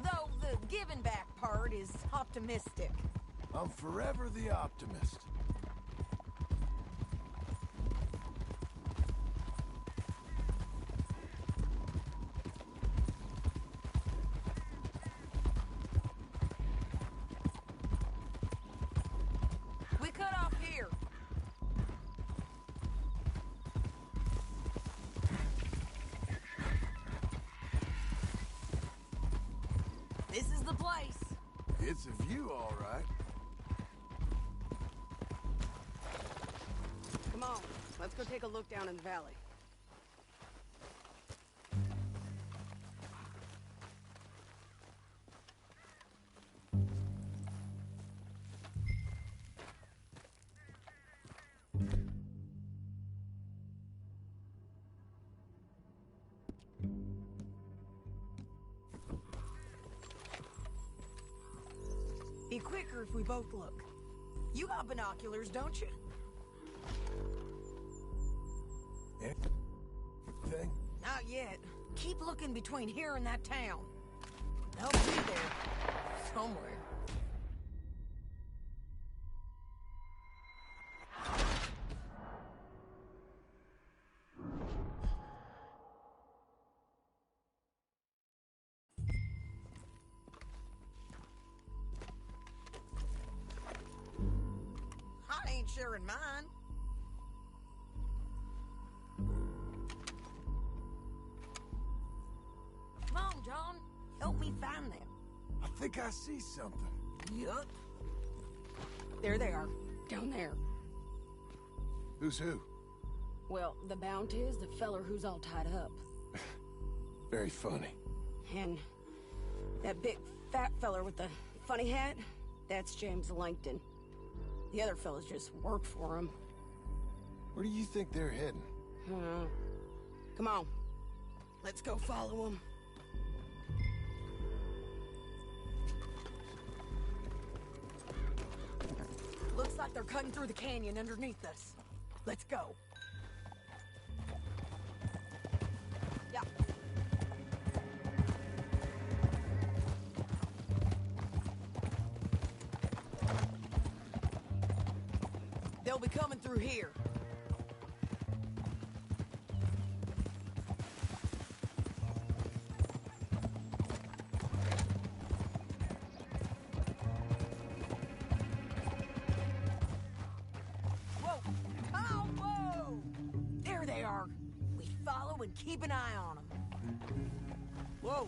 A: Though the giving back part is optimistic.
C: I'm forever the optimist.
A: This is the place.
C: It's a view, all right.
O: Come on, let's go take a look down in the valley.
A: Be quicker if we both look. You got binoculars, don't you?
C: Anything?
A: Not yet. Keep looking between here and that town. They'll be there. Somewhere. sharing mine. Come on, John. Help me find them.
C: I think I see something.
A: Yup. There they are. Down there.
C: Who's who?
A: Well, the Bounty is the feller who's all tied up.
C: Very funny.
A: And that big fat feller with the funny hat, that's James Langton. The other fellas just work for him.
C: Where do you think they're heading?
A: Come on. Let's go follow them. Looks like they're cutting through the canyon underneath us. Let's go. Yeah. They'll be coming through here. And keep an eye on them. Whoa.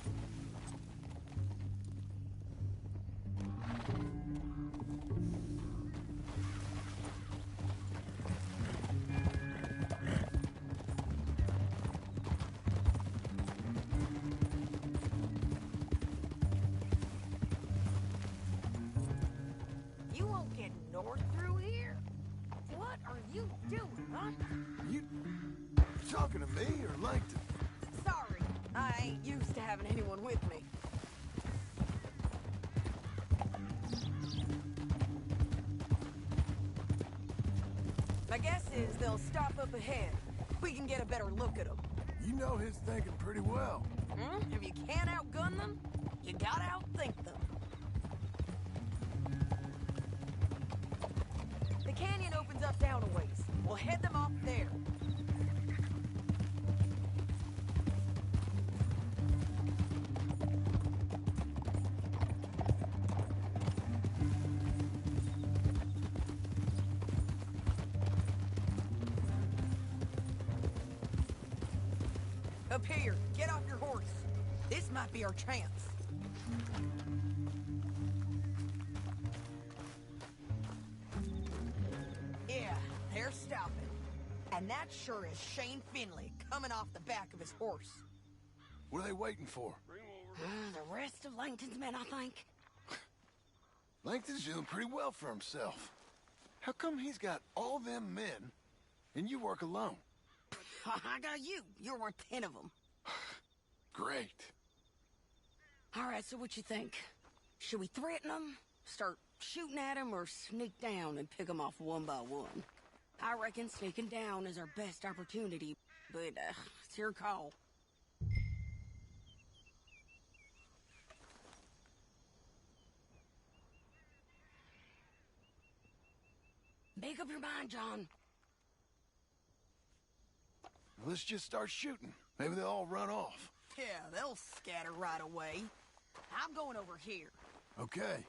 A: You won't get north through here? What are you doing, huh?
C: You talking to me or Langton?
A: Sorry, I ain't used to having anyone with me. My guess is they'll stop up ahead. We can get a better look at them.
C: You know his thinking pretty well.
A: If you can't outgun them, you gotta outthink them. The canyon opens up down a ways. We'll head them off there. Up here, get off your horse. This might be our chance. Yeah, they're stopping. And that sure is Shane Finley coming off the back of his horse.
C: What are they waiting for?
A: The rest of Langton's men, I think.
C: Langton's doing pretty well for himself. How come he's got all them men, and you work alone?
A: I got you. You're worth 10 of them.
C: Great.
A: All right, so what you think? Should we threaten them, start shooting at them, or sneak down and pick them off one by one? I reckon sneaking down is our best opportunity, but it's your call. Make up your mind, John.
C: Let's just start shooting. Maybe they'll all run off.
A: Yeah, they'll scatter right away. I'm going over here.
C: Okay.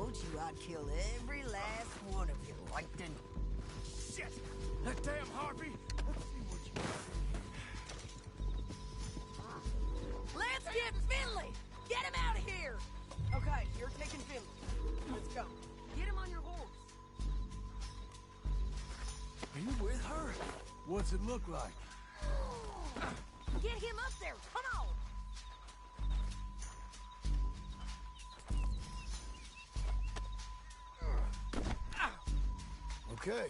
A: told you I'd kill every last one of you, Langton.
D: Shit! That damn harpy! Let's see what you got.
A: Let's get Finley! Get him out of here!
O: Okay, you're taking Finley. Let's go.
A: Get him on your horse.
C: Are you with her? What's it look like?
A: Get him up there! Come on!
C: Okay.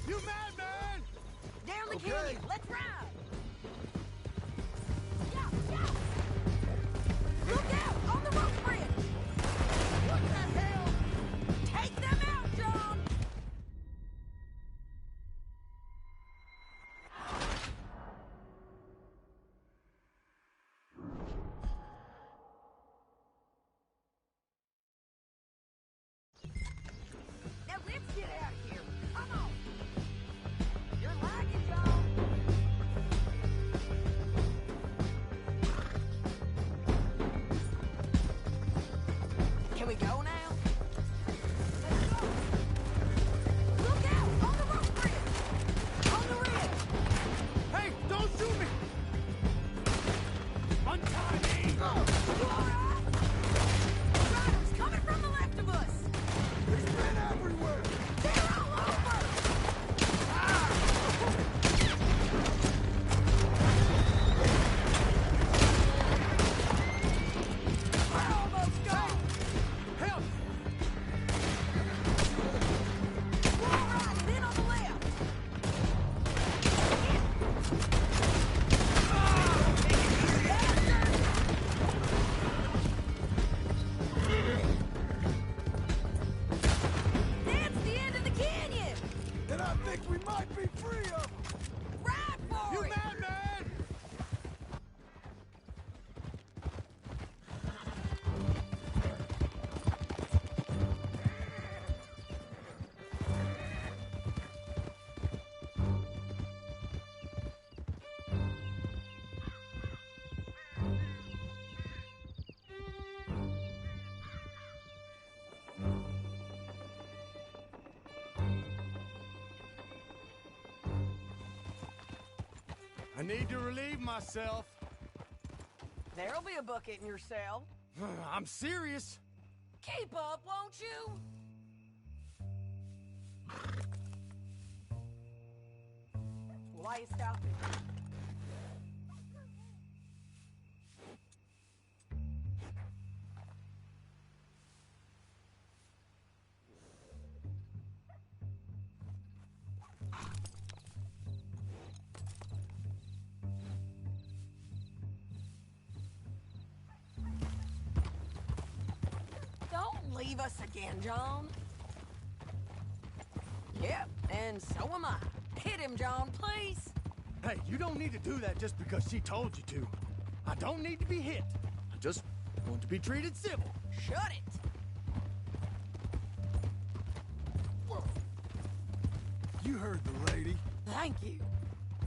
D: You madman!
A: Down the
C: Okay.
A: canyon! Let's ride! Yeah! Look out! On the rope bridge! What the hell? Take them out, John! Now let's get out of here! Come on! You're lagging, John! Can we go now? Let's go! Look out! On the rope bridge! On the ridge!
D: Hey, don't shoot me! Untie me!
A: You alright? Riders coming from the left of us!
C: There's men everywhere!
A: They're all over! We're almost gone!
D: Help!
A: We're all right, then on the left! That's the end of the canyon!
C: And I think we might be free of them!
A: Ride for
D: You
A: it!
D: madman! I need to relieve myself.
O: There'll be a bucket in your cell.
D: I'm serious.
A: Keep up, won't you?
O: Why you stopping?
A: Don't leave us again, John. Yep, and so am I. Hit him, John, please.
D: Hey, you don't need to do that just because she told you to. I don't need to be hit. I just want to be treated civil.
A: Shut it.
C: You heard the lady.
A: Thank you.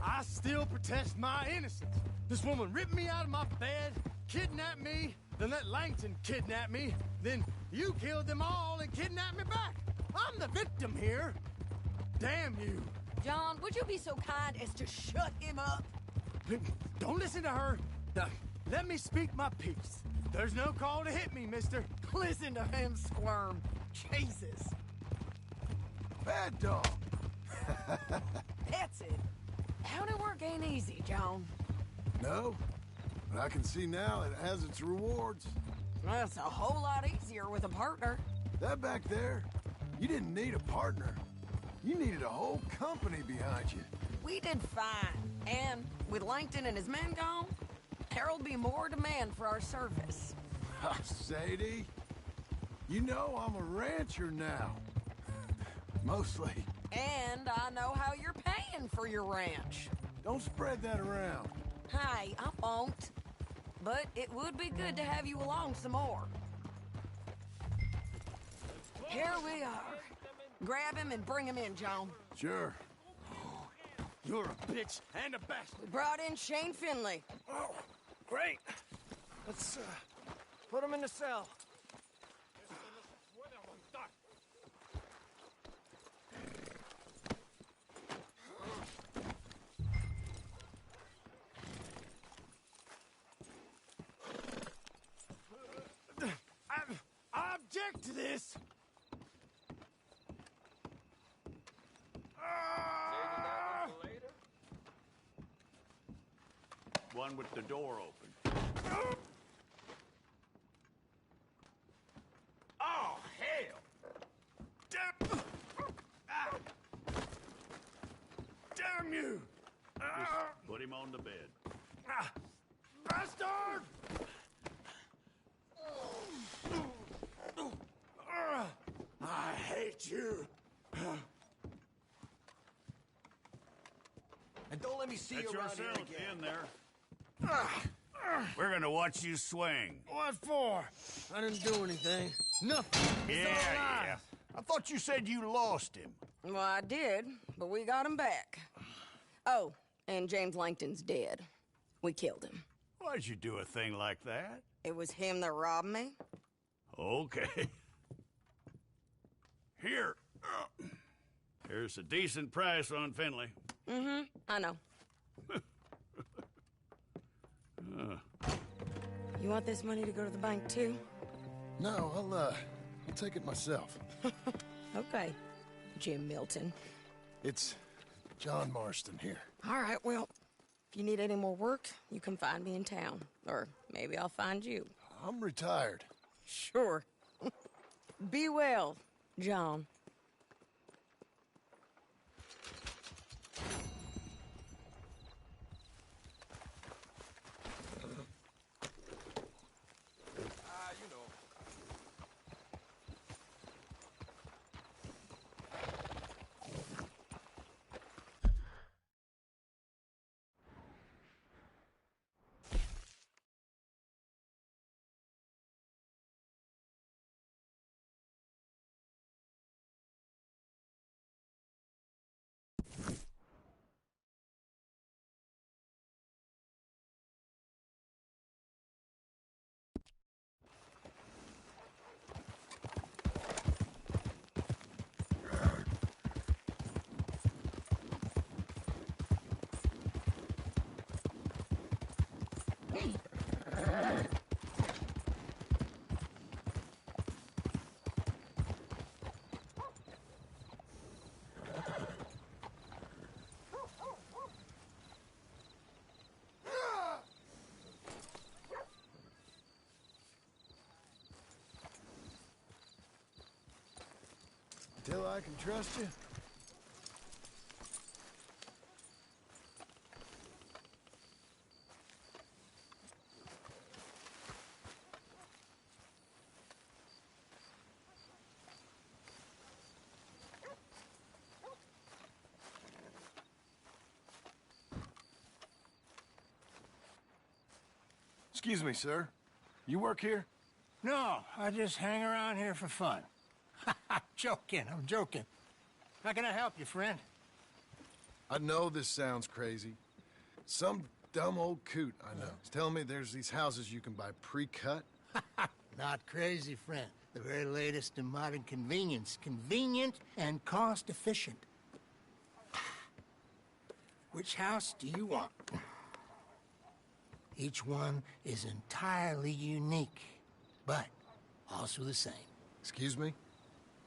D: I still protest my innocence. This woman ripped me out of my bed, kidnapped me, then let Langton kidnap me, then you killed them all and kidnapped me back. I'm the victim here. Damn you.
A: John, would you be so kind as to shut him up?
D: Don't listen to her. Now, let me speak my piece. There's no call to hit me, mister.
A: Listen to him squirm. Jesus.
C: Bad dog.
A: That's it. County work ain't easy, John.
C: No, but I can see now it has its rewards.
A: That's a whole lot easier with a partner.
C: That back there, you didn't need a partner. You needed a whole company behind you.
A: We did fine. And with Langton and his men gone, there'll be more demand for our service.
C: Sadie, you know I'm a rancher now. Mostly.
A: And I know how you're paying for your ranch.
C: Don't spread that around.
A: Hey, I won't. But it would be good to have you along some more. Here we are. Grab him and bring him in, John.
C: Sure.
D: You're a bitch and a bastard.
O: We brought in Shane Finley.
E: Oh, great. Let's put him in the cell.
D: object to this.
P: One with the door open.
D: Oh, hell! Damn you!
P: Just put him on the bed.
D: Bastard! I hate you.
F: And don't let me see
P: Get
F: you around here
P: yourself
F: again.
P: in there. We're gonna watch you swing.
F: What for? I didn't do anything. Nothing. It's all lies.
P: I thought you said you lost him.
A: Well, I did, but we got him back. Oh, and James Langton's dead. We killed him.
P: Why'd you do a thing like that?
A: It was him that robbed me.
P: Okay. Here. Here's a decent price on Finley.
A: Mm-hmm, I know. You want this money to go to the bank, too?
C: No, I'll take it myself.
A: Okay, Jim Milton.
C: It's John Marston here.
A: All right, well, if you need any more work, you can find me in town. Or maybe I'll find you.
C: I'm retired.
A: Sure. Be well, John.
C: Till I can trust you? Excuse me, sir. You work here?
F: No, I just hang around here for fun. I'm joking. How can I help you, friend?
C: I know this sounds crazy. Some dumb old coot I know is telling me there's these houses you can buy pre-cut.
F: Not crazy, friend. The very latest in modern convenience. Convenient and cost-efficient. Which house do you want? Each one is entirely unique, but also the same.
C: Excuse me?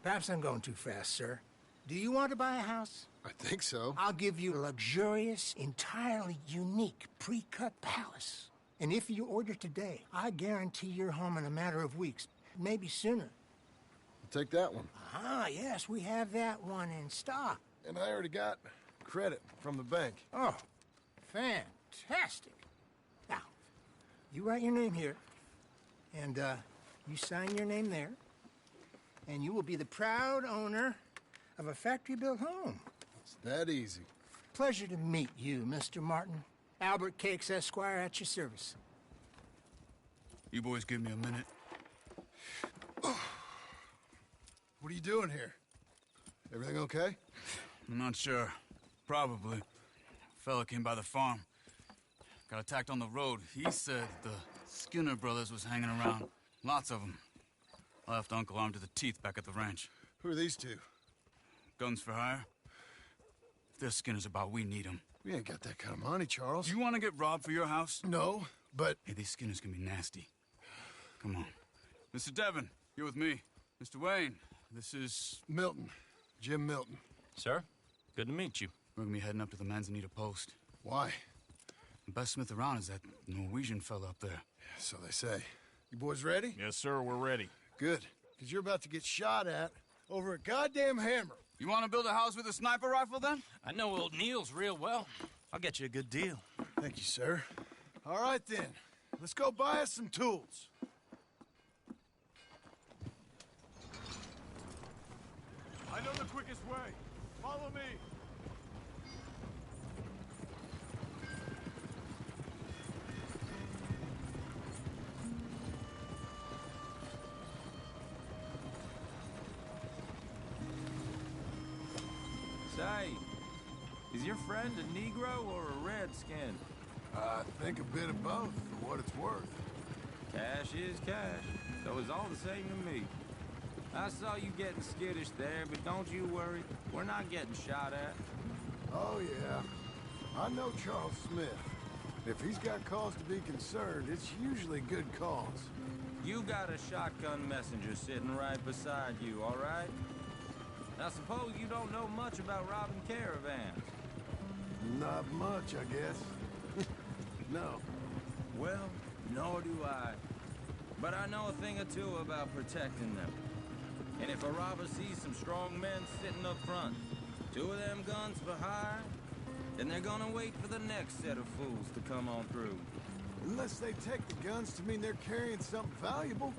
F: Perhaps I'm going too fast, sir. Do you want to buy a house?
C: I think so.
F: I'll give you a luxurious, entirely unique pre-cut palace. And if you order today, I guarantee you're home in a matter of weeks, maybe sooner.
C: I'll take that one.
F: Ah, yes, we have that one in stock.
C: And I already got credit from the bank.
F: Oh, fantastic. Now, you write your name here, and you sign your name there, and you will be the proud owner of a factory-built home.
C: It's that easy.
F: Pleasure to meet you, Mr. Martin. Albert Cakes, Esquire, at your service.
M: You boys give me a minute.
C: What are you doing here? Everything okay?
M: I'm not sure. Probably. Fella came by the farm. Got attacked on the road. He said the Skinner brothers was hanging around. Lots of them. I left Uncle armed to the teeth back at the ranch.
C: Who are these two?
M: Guns for hire? If they're Skinner's about, we need them.
C: We ain't got that kind of money, Charles.
M: You want to get robbed for your house?
C: No, but...
M: Hey, these Skinners can be nasty. Come on. Mr. Devon, you're with me. Mr. Wayne, this is...
C: Milton. Jim Milton.
Q: Sir, good to meet you.
M: We're gonna be heading up to the Manzanita post.
C: Why?
M: The best smith around is that Norwegian fella up there.
C: So they say. You boys ready?
P: Yes, sir, we're ready.
C: Good. Because you're about to get shot at over a goddamn hammer.
M: You want to build a house with a sniper rifle, then?
Q: I know old Niels real well. I'll get you a good deal.
C: Thank you, sir. All right, then. Let's go buy us some tools.
P: I know the quickest way. Follow me.
R: Say, is your friend a Negro or a Redskin?
C: I think a bit of both, for what it's worth.
R: Cash is cash, so it's all the same to me. I saw you getting skittish there, but don't you worry. We're not getting shot at.
C: Oh, yeah. I know Charles Smith. If he's got cause to be concerned, it's usually good cause.
R: You got a shotgun messenger sitting right beside you, all right? Now, suppose you don't know much about robbing caravans.
C: Not much, I guess. No.
R: Well, nor do I. But I know a thing or two about protecting them. And if a robber sees some strong men sitting up front, 2 of them guns for hire, then they're gonna wait for the next set of fools to come on through.
C: Unless they take the guns to mean they're carrying something valuable.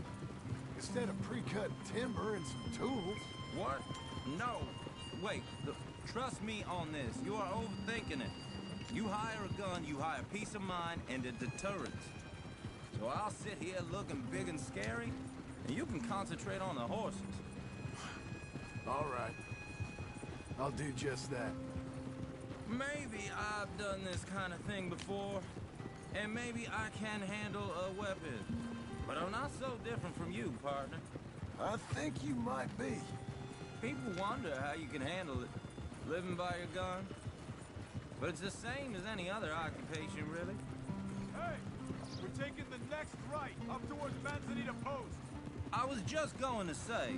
C: Instead of pre-cut timber and some tools.
R: What? No. Wait, trust me on this. You are overthinking it. You hire a gun, you hire peace of mind and a deterrent. So I'll sit here looking big and scary, and you can concentrate on the horses.
C: All right. I'll do just that.
R: Maybe I've done this kind of thing before, and maybe I can handle a weapon. But I'm not so different from you, partner.
C: I think you might be.
R: People wonder how you can handle it, living by your gun. But it's the same as any other occupation, really.
P: Hey, we're taking the next right, up towards Manzanita Post.
R: I was just going to say,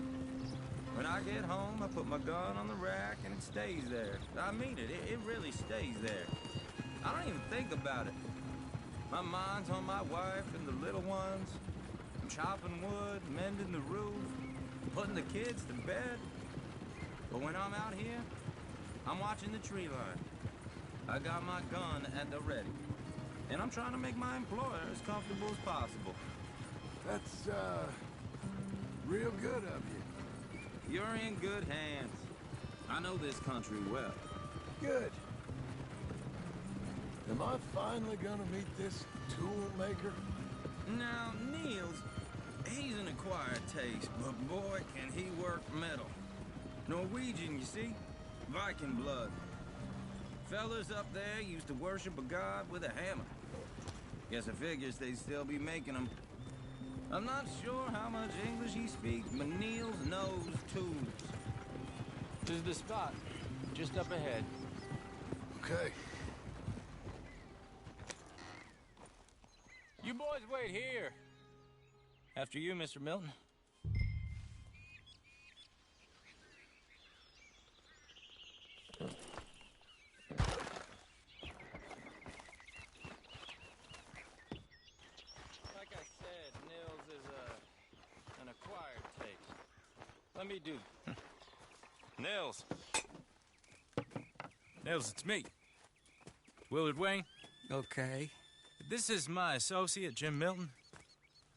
R: when I get home, I put my gun on the rack and it stays there. I mean it, it really stays there. I don't even think about it. My mind's on my wife and the little ones. I'm chopping wood, mending the roof, putting the kids to bed. But when I'm out here, I'm watching the tree line. I got my gun at the ready. And I'm trying to make my employer as comfortable as possible.
C: That's, real good of you.
R: You're in good hands. I know this country well.
C: Good. Am I finally gonna meet this tool maker?
R: Now, Niels, he's an acquired taste, but boy, can he work metal. Norwegian, you see? Viking blood. Fellas up there used to worship a god with a hammer. Guess I figures they'd still be making them. I'm not sure how much English he speaks, but Niels knows tools.
Q: This is the spot, just up ahead.
C: Okay.
Q: You boys wait here.
R: After you, Mr. Milton.
Q: Like I said, Nils is an acquired taste. Let me do. Nils. Nils, it's me. Willard Wayne.
E: Okay.
Q: This is my associate, Jim Milton.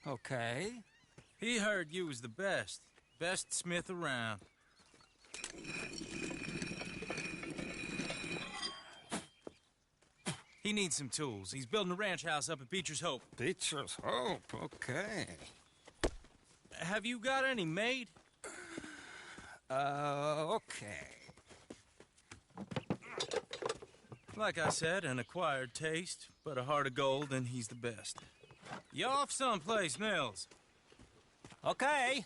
E: Okay.
Q: He heard you was the best. Best smith around. He needs some tools. He's building a ranch house up at Beecher's Hope.
E: Beecher's Hope, okay.
Q: Have you got any made?
E: Okay.
Q: Like I said, an acquired taste, but a heart of gold, and he's the best. You off someplace, Nils?
E: Okay.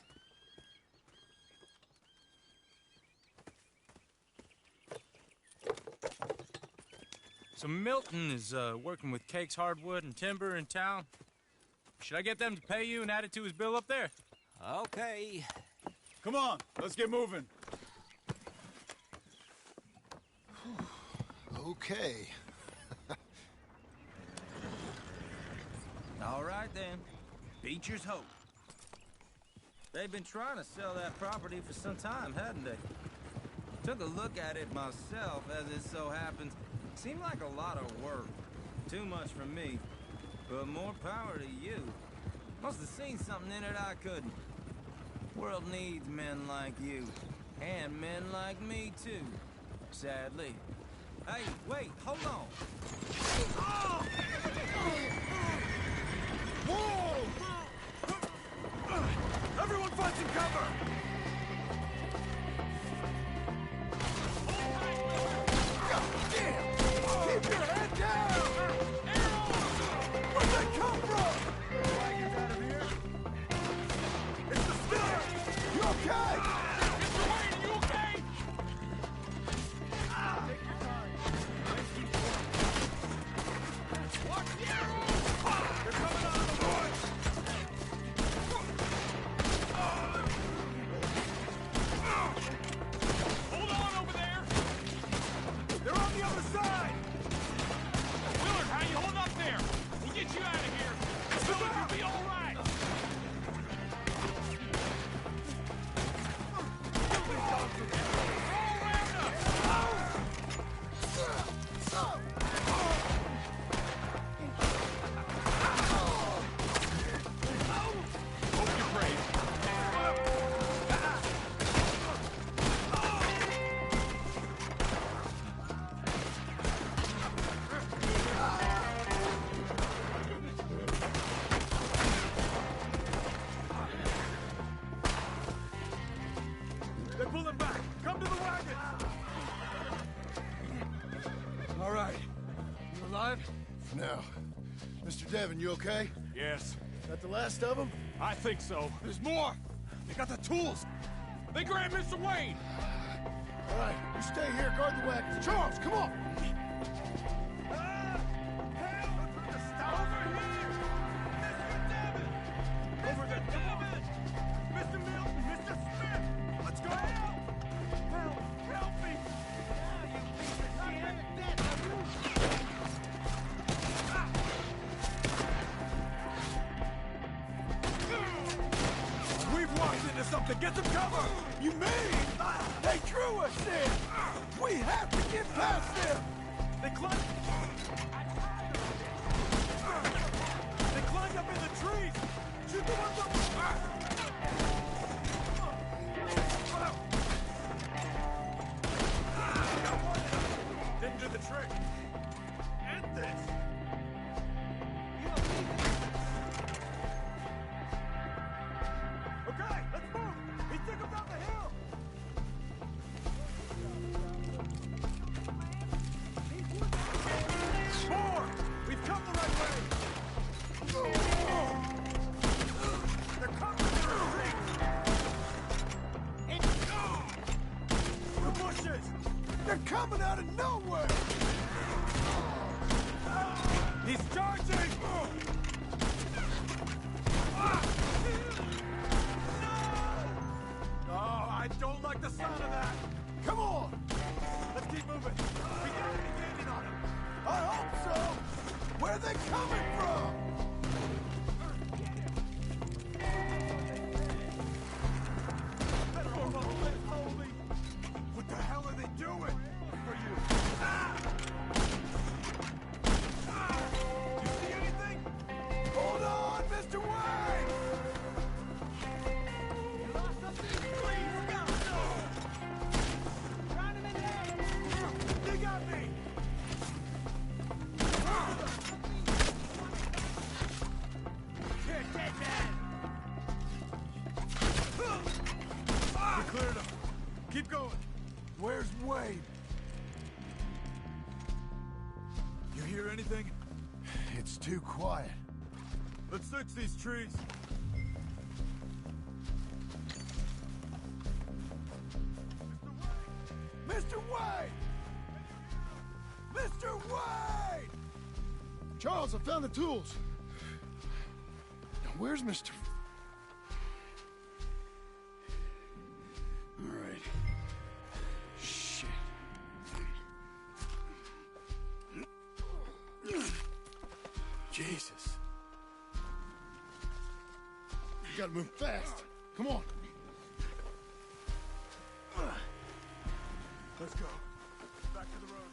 Q: So Milton is working with Cakes Hardwood and Timber in town. Should I get them to pay you and add it to his bill up there?
E: Okay.
P: Come on, let's get moving.
C: Okay.
R: All right, then. Beecher's Hope. They've been trying to sell that property for some time, hadn't they? Took a look at it myself, as it so happens. Seemed like a lot of work. Too much for me. But more power to you. Must have seen something in it I couldn't. World needs men like you. And men like me, too. Sadly. Hey, wait, hold on. Oh!
P: Whoa! Everyone find some cover! God damn! Keep your head down! Where'd they come from? Wagons out of here? It's the Spiller! You okay? Mr. Wayne, are you okay? Take your time. Watch the arrows! They're coming out of the woods! Hold on over there! They're on the other side! Willard, how you hold up there? We'll get you out of here. The village will be all right. They're all around us! Hope you're brave. They're pulling back. Come to the wagon. All right. You alive?
C: Now, Mr. Devon, you okay?
P: Yes.
C: That the last of them?
P: I think so. There's more. They got the tools. They grabbed Mr. Wayne.
C: All right, you stay here, guard the wagons. Charles, come on!
P: Over there, Devon! Mr. Milton, Mr. Smith! Let's go! Help me! We've walked into something! Get some cover!
C: You mean they drew us in? We have to get past them!
P: They climbed up in the trees! Shoot the ones up! Didn't do the trick. End this! Okay, let's move! He took him down the hill! More! We've come the right way! They're coming through the bushes!
C: They're coming out of nowhere!
P: He's charging! Oh, I don't like the sound of that!
C: Come on!
P: Let's keep moving! We got to be gaining on him!
C: I hope so! Where are they coming from?
P: What the hell are they doing? For you! You see anything?
C: Hold on, Mr. Wayne!
P: You lost something? Please, go! Round him in there! They got me! Here, dead man! We cleared him. Keep going.
C: Where's Wade?
P: You hear anything?
C: It's too quiet.
P: Let's search these trees.
C: Mr. Wade! Mr. Wade! Charles, I found the tools. Now, where's Mr. Gotta move fast. Come on.
P: Let's go. Back to the road.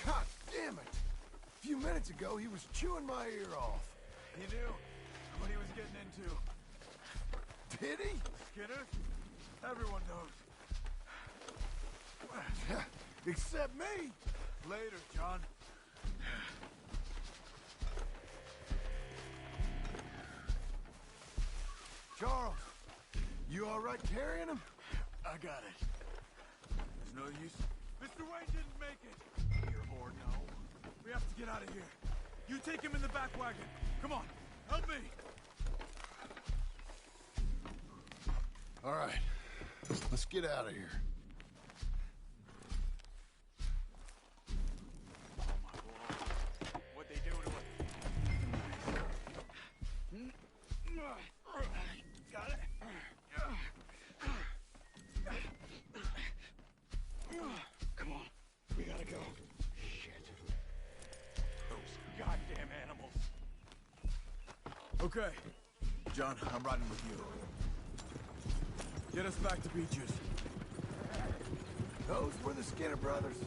C: God damn it! A few minutes ago, he was chewing my ear off.
P: He knew what he was getting into.
C: Did he?
P: Skinner? Everyone knows.
C: Except me.
P: Later, John.
C: Charles, you all right carrying him?
P: I got it. There's no use. Mr. Wayne didn't make it. Here or no. We have to get out of here. You take him in the back wagon. Come on, help me.
C: All right, let's get out of here.
P: What they doing to us? Got it. Come on, we gotta go. Shit. Those goddamn animals.
S: Okay. John, I'm riding with you. Get us back to Beaches.
C: Those were the Skinner brothers.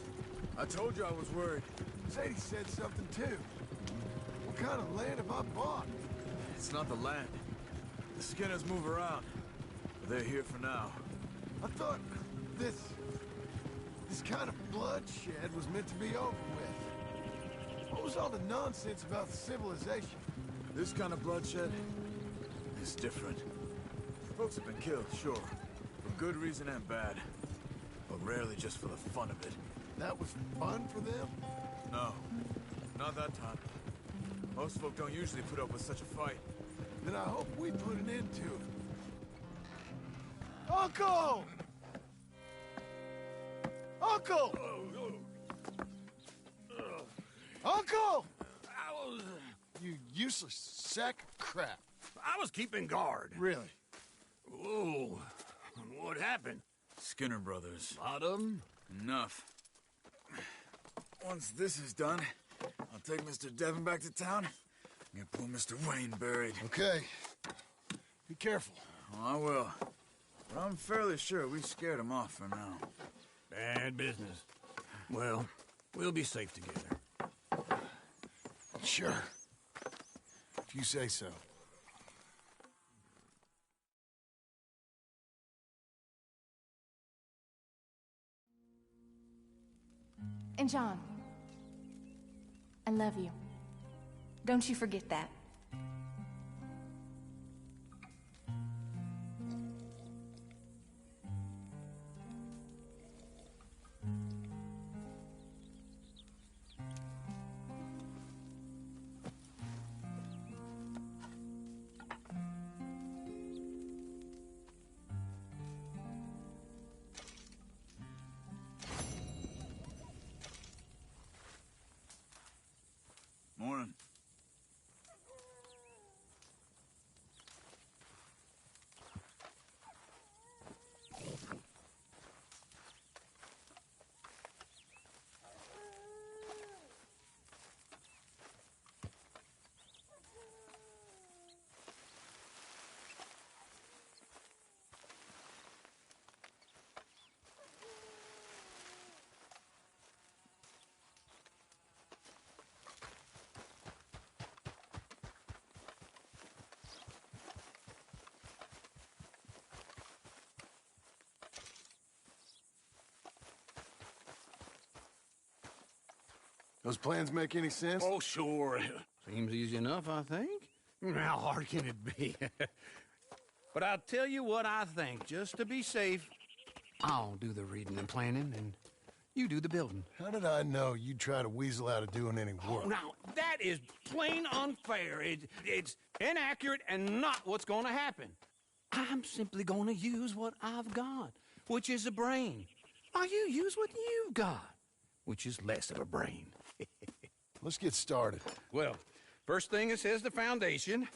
S: I told you I was worried.
C: Sadie said something too. What kind of land have I bought?
S: It's not the land. The Skinners move around. But they're here for now.
C: I thought this kind of bloodshed was meant to be over with. What was all the nonsense about civilization?
S: This kind of bloodshed is different. Folks have been killed, sure. For good reason and bad. But rarely just for the fun of it.
C: That was fun for them?
S: No. Not that time. Most folk don't usually put up with such a fight.
C: Then I hope we put an end to it. Uncle! Uncle! Uncle! You useless sack of crap.
D: I was keeping guard.
C: Really?
D: Whoa. What happened?
S: Skinner brothers.
D: Lot of them?
S: Enough. Once this is done, I'll take Mr. Devon back to town and get poor Mr. Wayne buried.
C: Okay. Be careful.
S: Oh, I will. But I'm fairly sure we scared him off for now.
D: Bad business. Well, we'll be safe together.
C: Sure. If you say so.
L: And John, I love you. Don't you forget that.
M: Morning.
C: Those plans make any sense?
D: Oh, sure. Seems easy enough, I think. How hard can it be? But I'll tell you what I think, just to be safe. I'll do the reading and planning, and you do the building.
C: How did I know you'd try to weasel out of doing any work?
D: Now, that is plain unfair. It's inaccurate and not what's going to happen. I'm simply going to use what I've got, which is a brain. Now, you use what you've got, which is less of a brain.
C: Let's get started.
B: Well, first thing it says the foundation,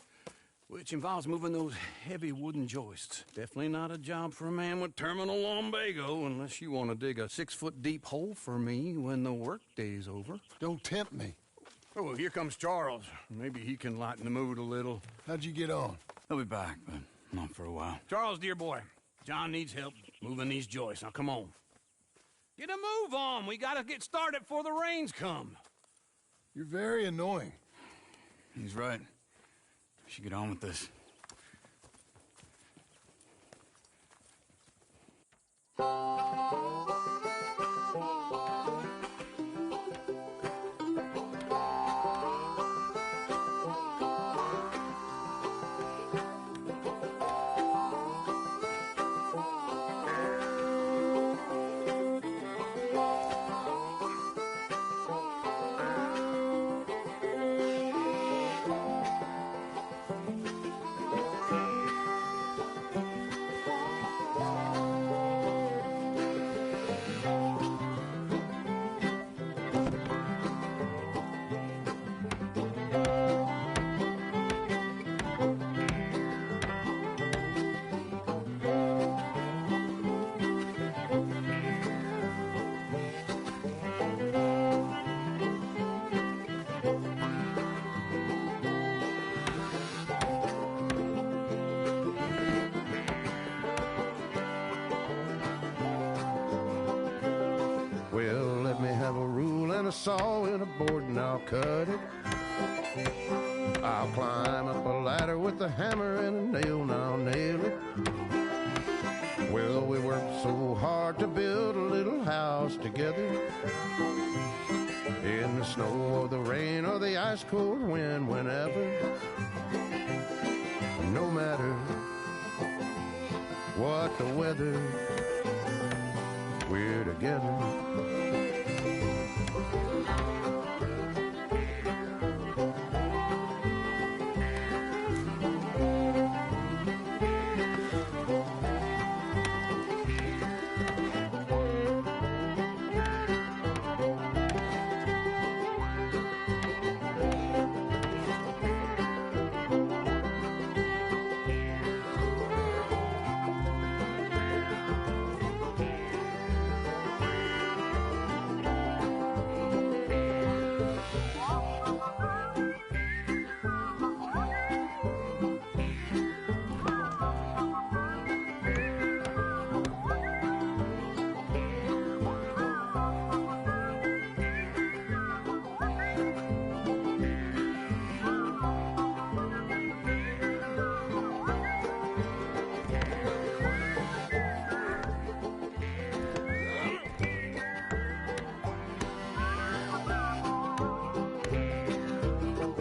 B: which involves moving those heavy wooden joists. Definitely not a job for a man with terminal lumbago unless you want to dig a 6-foot deep hole for me when the workday's over.
C: Don't tempt me.
B: Oh, well, here comes Charles. Maybe he can lighten the mood a little.
C: How'd you get on?
M: He'll be back, but not for a while.
B: Charles, dear boy, John needs help moving these joists. Now, come on. Get a move on. We gotta get started before the rains come.
C: You're very annoying.
M: He's right. We should get on with this.
T: Saw and a board and I'll cut it. I'll climb up a ladder with a hammer and a nail and I'll nail it. Well, we worked so hard to build a little house together. In the snow or the rain or the ice cold wind, whenever. No matter what the weather, we're together.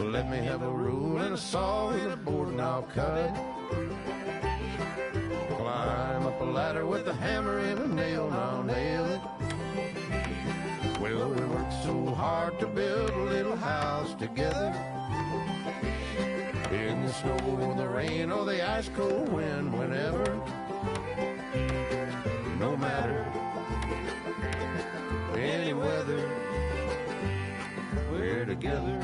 T: Let me have a rule and a saw and a board and I'll cut. Climb up a ladder with a hammer and a nail and I'll nail it. Well, we worked so hard to build a little house together. In the snow or the rain or the ice cold wind, whenever. No matter any weather, we're together.